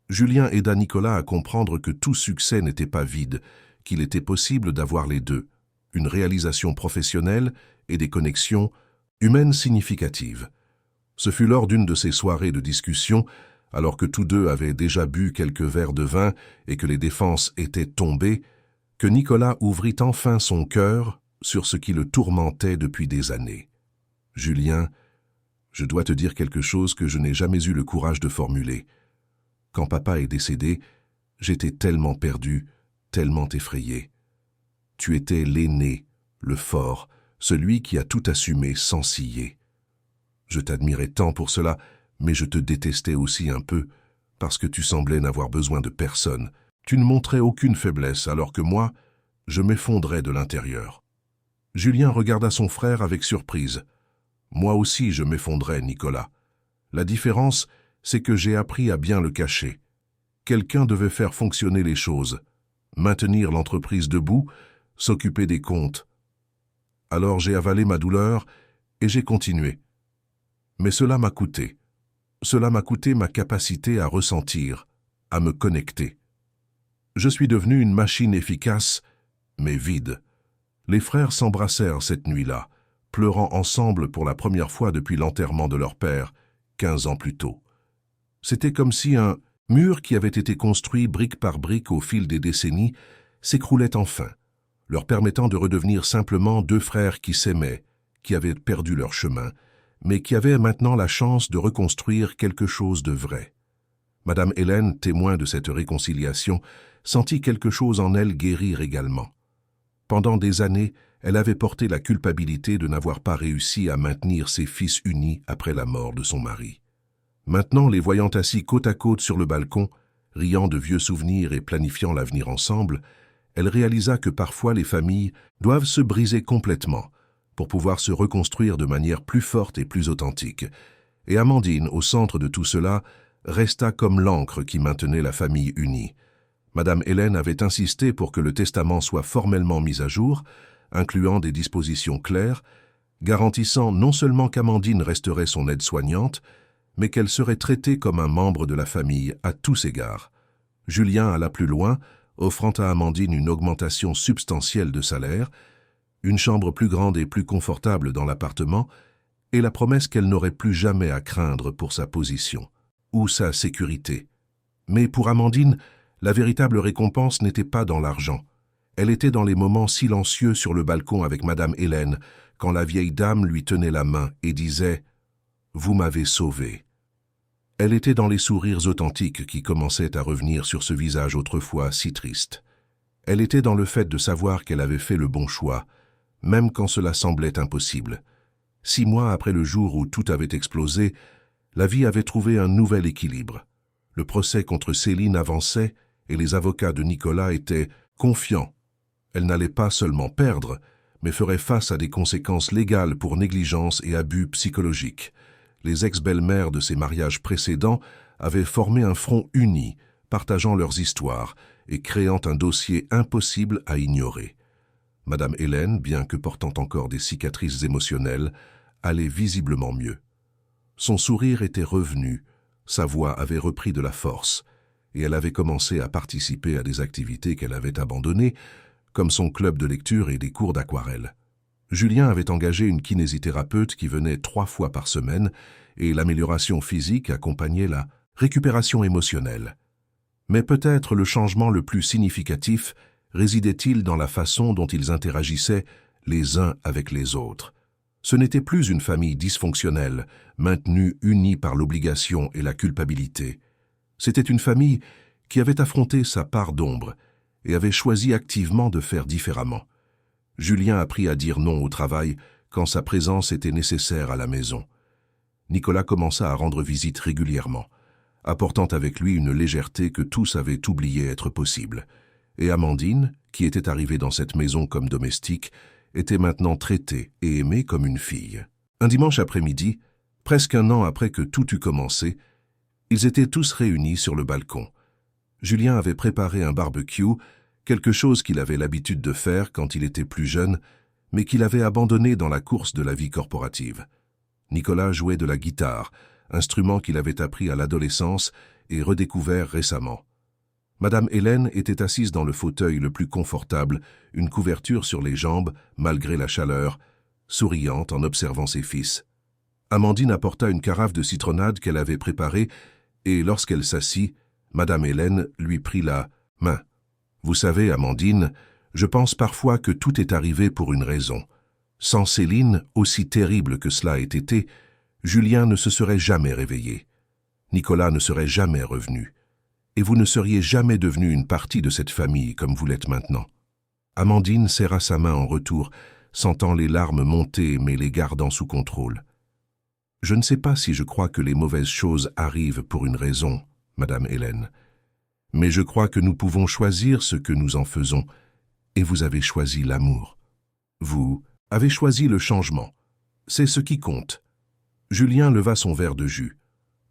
Julien aida Nicolas à comprendre que tout succès n'était pas vide, qu'il était possible d'avoir les deux, une réalisation professionnelle et des connexions humaines significatives. Ce fut lors d'une de ces soirées de discussion, alors que tous deux avaient déjà bu quelques verres de vin et que les défenses étaient tombées, que Nicolas ouvrit enfin son cœur sur ce qui le tourmentait depuis des années. « Julien, je dois te dire quelque chose que je n'ai jamais eu le courage de formuler. Quand papa est décédé, j'étais tellement perdu, tellement effrayé. Tu étais l'aîné, le fort, celui qui a tout assumé sans ciller. Je t'admirais tant pour cela, mais je te détestais aussi un peu, parce que tu semblais n'avoir besoin de personne. Tu ne montrais aucune faiblesse, alors que moi, je m'effondrais de l'intérieur. » Julien regarda son frère avec surprise. « Moi aussi je m'effondrais, Nicolas. La différence, c'est que j'ai appris à bien le cacher. Quelqu'un devait faire fonctionner les choses, maintenir l'entreprise debout, s'occuper des comptes. Alors j'ai avalé ma douleur et j'ai continué. Mais cela m'a coûté. Cela m'a coûté ma capacité à ressentir, à me connecter. Je suis devenu une machine efficace, mais vide. Les frères s'embrassèrent cette nuit-là, pleurant ensemble pour la première fois depuis l'enterrement de leur père, 15 ans plus tôt. C'était comme si un mur qui avait été construit brique par brique au fil des décennies s'écroulait enfin, leur permettant de redevenir simplement deux frères qui s'aimaient, qui avaient perdu leur chemin, mais qui avaient maintenant la chance de reconstruire quelque chose de vrai. Madame Hélène, témoin de cette réconciliation, sentit quelque chose en elle guérir également. Pendant des années, elle avait porté la culpabilité de n'avoir pas réussi à maintenir ses fils unis après la mort de son mari. Maintenant, les voyant assis côte à côte sur le balcon, riant de vieux souvenirs et planifiant l'avenir ensemble, elle réalisa que parfois les familles doivent se briser complètement pour pouvoir se reconstruire de manière plus forte et plus authentique. Et Amandine, au centre de tout cela, resta comme l'encre qui maintenait la famille unie. Madame Hélène avait insisté pour que le testament soit formellement mis à jour, incluant des dispositions claires, garantissant non seulement qu'Amandine resterait son aide-soignante, mais qu'elle serait traitée comme un membre de la famille à tous égards. Julien alla plus loin, offrant à Amandine une augmentation substantielle de salaire, une chambre plus grande et plus confortable dans l'appartement, et la promesse qu'elle n'aurait plus jamais à craindre pour sa position ou sa sécurité. Mais pour Amandine, la véritable récompense n'était pas dans l'argent. Elle était dans les moments silencieux sur le balcon avec Madame Hélène, quand la vieille dame lui tenait la main et disait « Vous m'avez sauvé ». Elle était dans les sourires authentiques qui commençaient à revenir sur ce visage autrefois si triste. Elle était dans le fait de savoir qu'elle avait fait le bon choix, même quand cela semblait impossible. 6 mois après le jour où tout avait explosé, la vie avait trouvé un nouvel équilibre. Le procès contre Céline avançait et les avocats de Nicolas étaient confiants. Elle n'allait pas seulement perdre, mais ferait face à des conséquences légales pour négligence et abus psychologiques. Les ex-belles-mères de ses mariages précédents avaient formé un front uni, partageant leurs histoires et créant un dossier impossible à ignorer. Madame Hélène, bien que portant encore des cicatrices émotionnelles, allait visiblement mieux. Son sourire était revenu, sa voix avait repris de la force, et elle avait commencé à participer à des activités qu'elle avait abandonnées, comme son club de lecture et des cours d'aquarelle. Julien avait engagé une kinésithérapeute qui venait 3 fois par semaine, et l'amélioration physique accompagnait la récupération émotionnelle. Mais peut-être le changement le plus significatif résidait-il dans la façon dont ils interagissaient les uns avec les autres. Ce n'était plus une famille dysfonctionnelle, maintenue unie par l'obligation et la culpabilité. C'était une famille qui avait affronté sa part d'ombre et avait choisi activement de faire différemment. Julien apprit à dire non au travail quand sa présence était nécessaire à la maison. Nicolas commença à rendre visite régulièrement, apportant avec lui une légèreté que tous avaient oublié être possible. Et Amandine, qui était arrivée dans cette maison comme domestique, était maintenant traitée et aimée comme une fille. Un dimanche après-midi, presque un an après que tout eût commencé, ils étaient tous réunis sur le balcon. Julien avait préparé un barbecue, quelque chose qu'il avait l'habitude de faire quand il était plus jeune, mais qu'il avait abandonné dans la course de la vie corporative. Nicolas jouait de la guitare, instrument qu'il avait appris à l'adolescence et redécouvert récemment. Madame Hélène était assise dans le fauteuil le plus confortable, une couverture sur les jambes, malgré la chaleur, souriante en observant ses fils. Amandine apporta une carafe de citronnade qu'elle avait préparée, et lorsqu'elle s'assit, Madame Hélène lui prit la main. « Vous savez, Amandine, je pense parfois que tout est arrivé pour une raison. Sans Céline, aussi terrible que cela ait été, Julien ne se serait jamais réveillé. Nicolas ne serait jamais revenu. Et vous ne seriez jamais devenu une partie de cette famille comme vous l'êtes maintenant. » Amandine serra sa main en retour, sentant les larmes monter mais les gardant sous contrôle. « Je ne sais pas si je crois que les mauvaises choses arrivent pour une raison, Madame Hélène. Mais je crois que nous pouvons choisir ce que nous en faisons, et vous avez choisi l'amour. Vous avez choisi le changement. C'est ce qui compte. » Julien leva son verre de jus.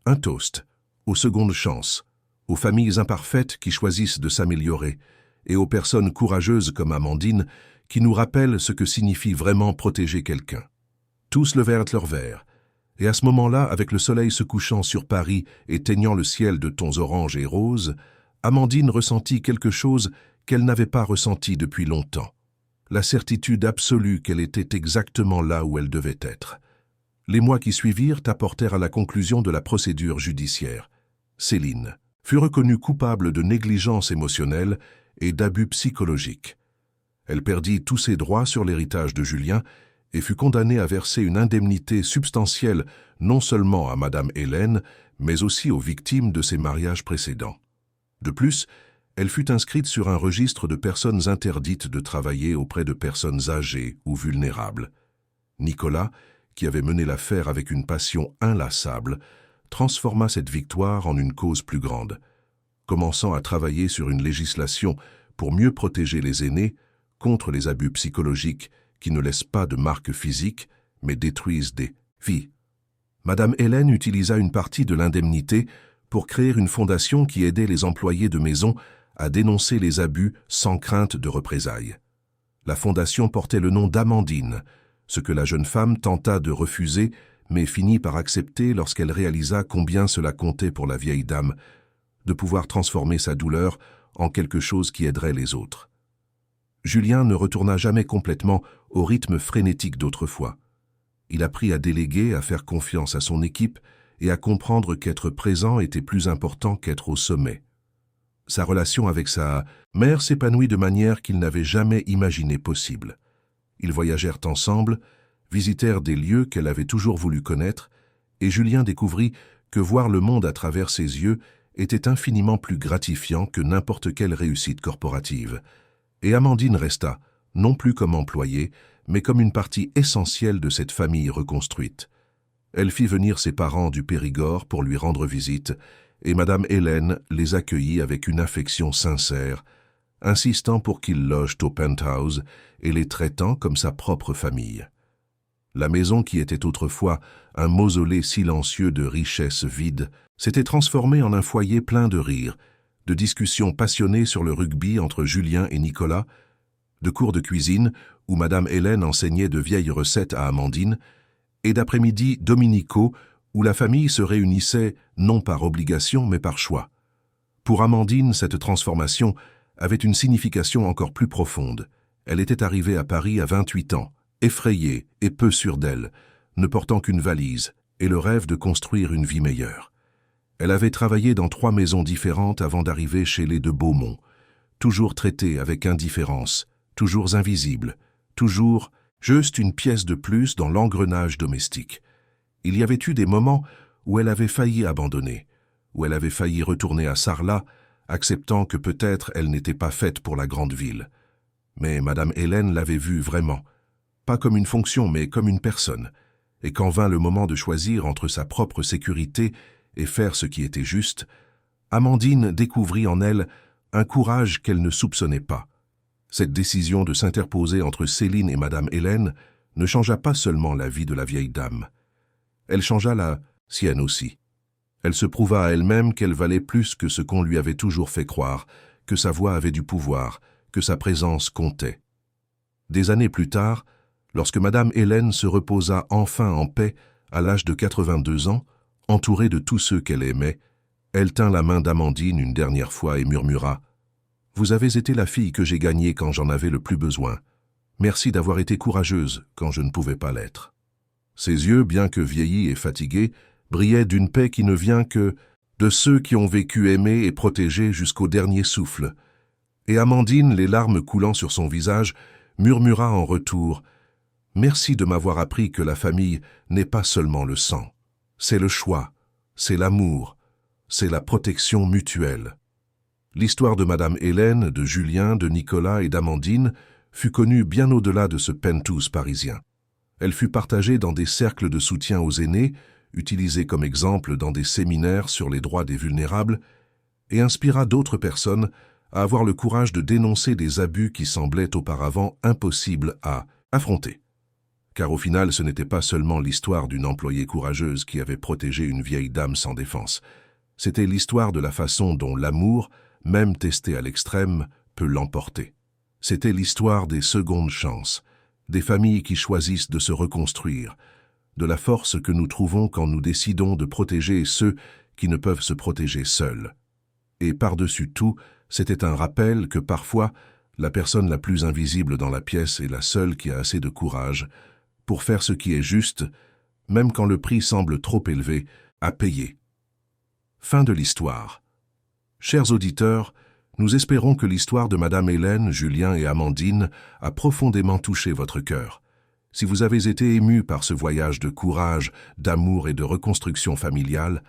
Un toast, aux secondes chances, aux familles imparfaites qui choisissent de s'améliorer, et aux personnes courageuses comme Amandine qui nous rappellent ce que signifie vraiment protéger quelqu'un. Tous levèrent leur verre, et à ce moment-là, avec le soleil se couchant sur Paris et teignant le ciel de tons orange et rose, Amandine ressentit quelque chose qu'elle n'avait pas ressenti depuis longtemps. La certitude absolue qu'elle était exactement là où elle devait être. Les mois qui suivirent apportèrent à la conclusion de la procédure judiciaire. Céline fut reconnue coupable de négligence émotionnelle et d'abus psychologiques. Elle perdit tous ses droits sur l'héritage de Julien et fut condamnée à verser une indemnité substantielle non seulement à Madame Hélène, mais aussi aux victimes de ses mariages précédents. De plus, elle fut inscrite sur un registre de personnes interdites de travailler auprès de personnes âgées ou vulnérables. Nicolas, qui avait mené l'affaire avec une passion inlassable, transforma cette victoire en une cause plus grande, commençant à travailler sur une législation pour mieux protéger les aînés contre les abus psychologiques qui ne laissent pas de marques physiques, mais détruisent des vies. Madame Hélène utilisa une partie de l'indemnité pour créer une fondation qui aidait les employés de maison à dénoncer les abus sans crainte de représailles. La fondation portait le nom d'Amandine, ce que la jeune femme tenta de refuser, mais finit par accepter lorsqu'elle réalisa combien cela comptait pour la vieille dame, de pouvoir transformer sa douleur en quelque chose qui aiderait les autres. Julien ne retourna jamais complètement au rythme frénétique d'autrefois. Il apprit à déléguer, à faire confiance à son équipe et à comprendre qu'être présent était plus important qu'être au sommet. Sa relation avec sa mère s'épanouit de manière qu'il n'avait jamais imaginé possible. Ils voyagèrent ensemble, visitèrent des lieux qu'elle avait toujours voulu connaître, et Julien découvrit que voir le monde à travers ses yeux était infiniment plus gratifiant que n'importe quelle réussite corporative. Et Amandine resta, non plus comme employée, mais comme une partie essentielle de cette famille reconstruite. Elle fit venir ses parents du Périgord pour lui rendre visite, et Madame Hélène les accueillit avec une affection sincère, insistant pour qu'ils logent au penthouse et les traitant comme sa propre famille. La maison qui était autrefois un mausolée silencieux de richesses vides s'était transformée en un foyer plein de rires, de discussions passionnées sur le rugby entre Julien et Nicolas, de cours de cuisine où Madame Hélène enseignait de vieilles recettes à Amandine, et d'après-midi dominicaux où la famille se réunissait non par obligation mais par choix. Pour Amandine, cette transformation avait une signification encore plus profonde. Elle était arrivée à Paris à 28 ans, effrayée et peu sûre d'elle, ne portant qu'une valise et le rêve de construire une vie meilleure. Elle avait travaillé dans 3 maisons différentes avant d'arriver chez les de Beaumont, toujours traitée avec indifférence, toujours invisible, toujours Juste une pièce de plus dans l'engrenage domestique. Il y avait eu des moments où elle avait failli abandonner, où elle avait failli retourner à Sarlat, acceptant que peut-être elle n'était pas faite pour la grande ville. Mais Madame Hélène l'avait vue vraiment, pas comme une fonction mais comme une personne, et quand vint le moment de choisir entre sa propre sécurité et faire ce qui était juste, Amandine découvrit en elle un courage qu'elle ne soupçonnait pas. Cette décision de s'interposer entre Céline et Madame Hélène ne changea pas seulement la vie de la vieille dame. Elle changea la sienne aussi. Elle se prouva à elle-même qu'elle valait plus que ce qu'on lui avait toujours fait croire, que sa voix avait du pouvoir, que sa présence comptait. Des années plus tard, lorsque Madame Hélène se reposa enfin en paix à l'âge de 82 ans, entourée de tous ceux qu'elle aimait, elle tint la main d'Amandine une dernière fois et murmura « Vous avez été la fille que j'ai gagnée quand j'en avais le plus besoin. Merci d'avoir été courageuse quand je ne pouvais pas l'être. » Ses yeux, bien que vieillis et fatigués, brillaient d'une paix qui ne vient que de ceux qui ont vécu aimés et protégés jusqu'au dernier souffle. Et Amandine, les larmes coulant sur son visage, murmura en retour « Merci de m'avoir appris que la famille n'est pas seulement le sang. C'est le choix, c'est l'amour, c'est la protection mutuelle. » L'histoire de Madame Hélène, de Julien, de Nicolas et d'Amandine fut connue bien au-delà de ce penthouse parisien. Elle fut partagée dans des cercles de soutien aux aînés, utilisée comme exemple dans des séminaires sur les droits des vulnérables, et inspira d'autres personnes à avoir le courage de dénoncer des abus qui semblaient auparavant impossibles à affronter. Car au final, ce n'était pas seulement l'histoire d'une employée courageuse qui avait protégé une vieille dame sans défense. C'était l'histoire de la façon dont l'amour, même testé à l'extrême, peut l'emporter. C'était l'histoire des secondes chances, des familles qui choisissent de se reconstruire, de la force que nous trouvons quand nous décidons de protéger ceux qui ne peuvent se protéger seuls. Et par-dessus tout, c'était un rappel que parfois, la personne la plus invisible dans la pièce est la seule qui a assez de courage pour faire ce qui est juste, même quand le prix semble trop élevé à payer. Fin de l'histoire. Chers auditeurs, nous espérons que l'histoire de Madame Hélène, Julien et Amandine a profondément touché votre cœur. Si vous avez été ému par ce voyage de courage, d'amour et de reconstruction familiale,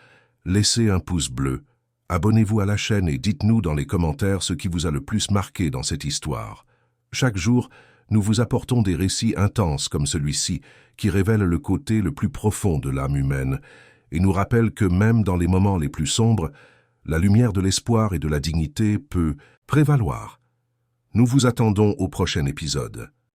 laissez un pouce bleu, abonnez-vous à la chaîne et dites-nous dans les commentaires ce qui vous a le plus marqué dans cette histoire. Chaque jour, nous vous apportons des récits intenses comme celui-ci qui révèlent le côté le plus profond de l'âme humaine et nous rappellent que même dans les moments les plus sombres, la lumière de l'espoir et de la dignité peut prévaloir. Nous vous attendons au prochain épisode.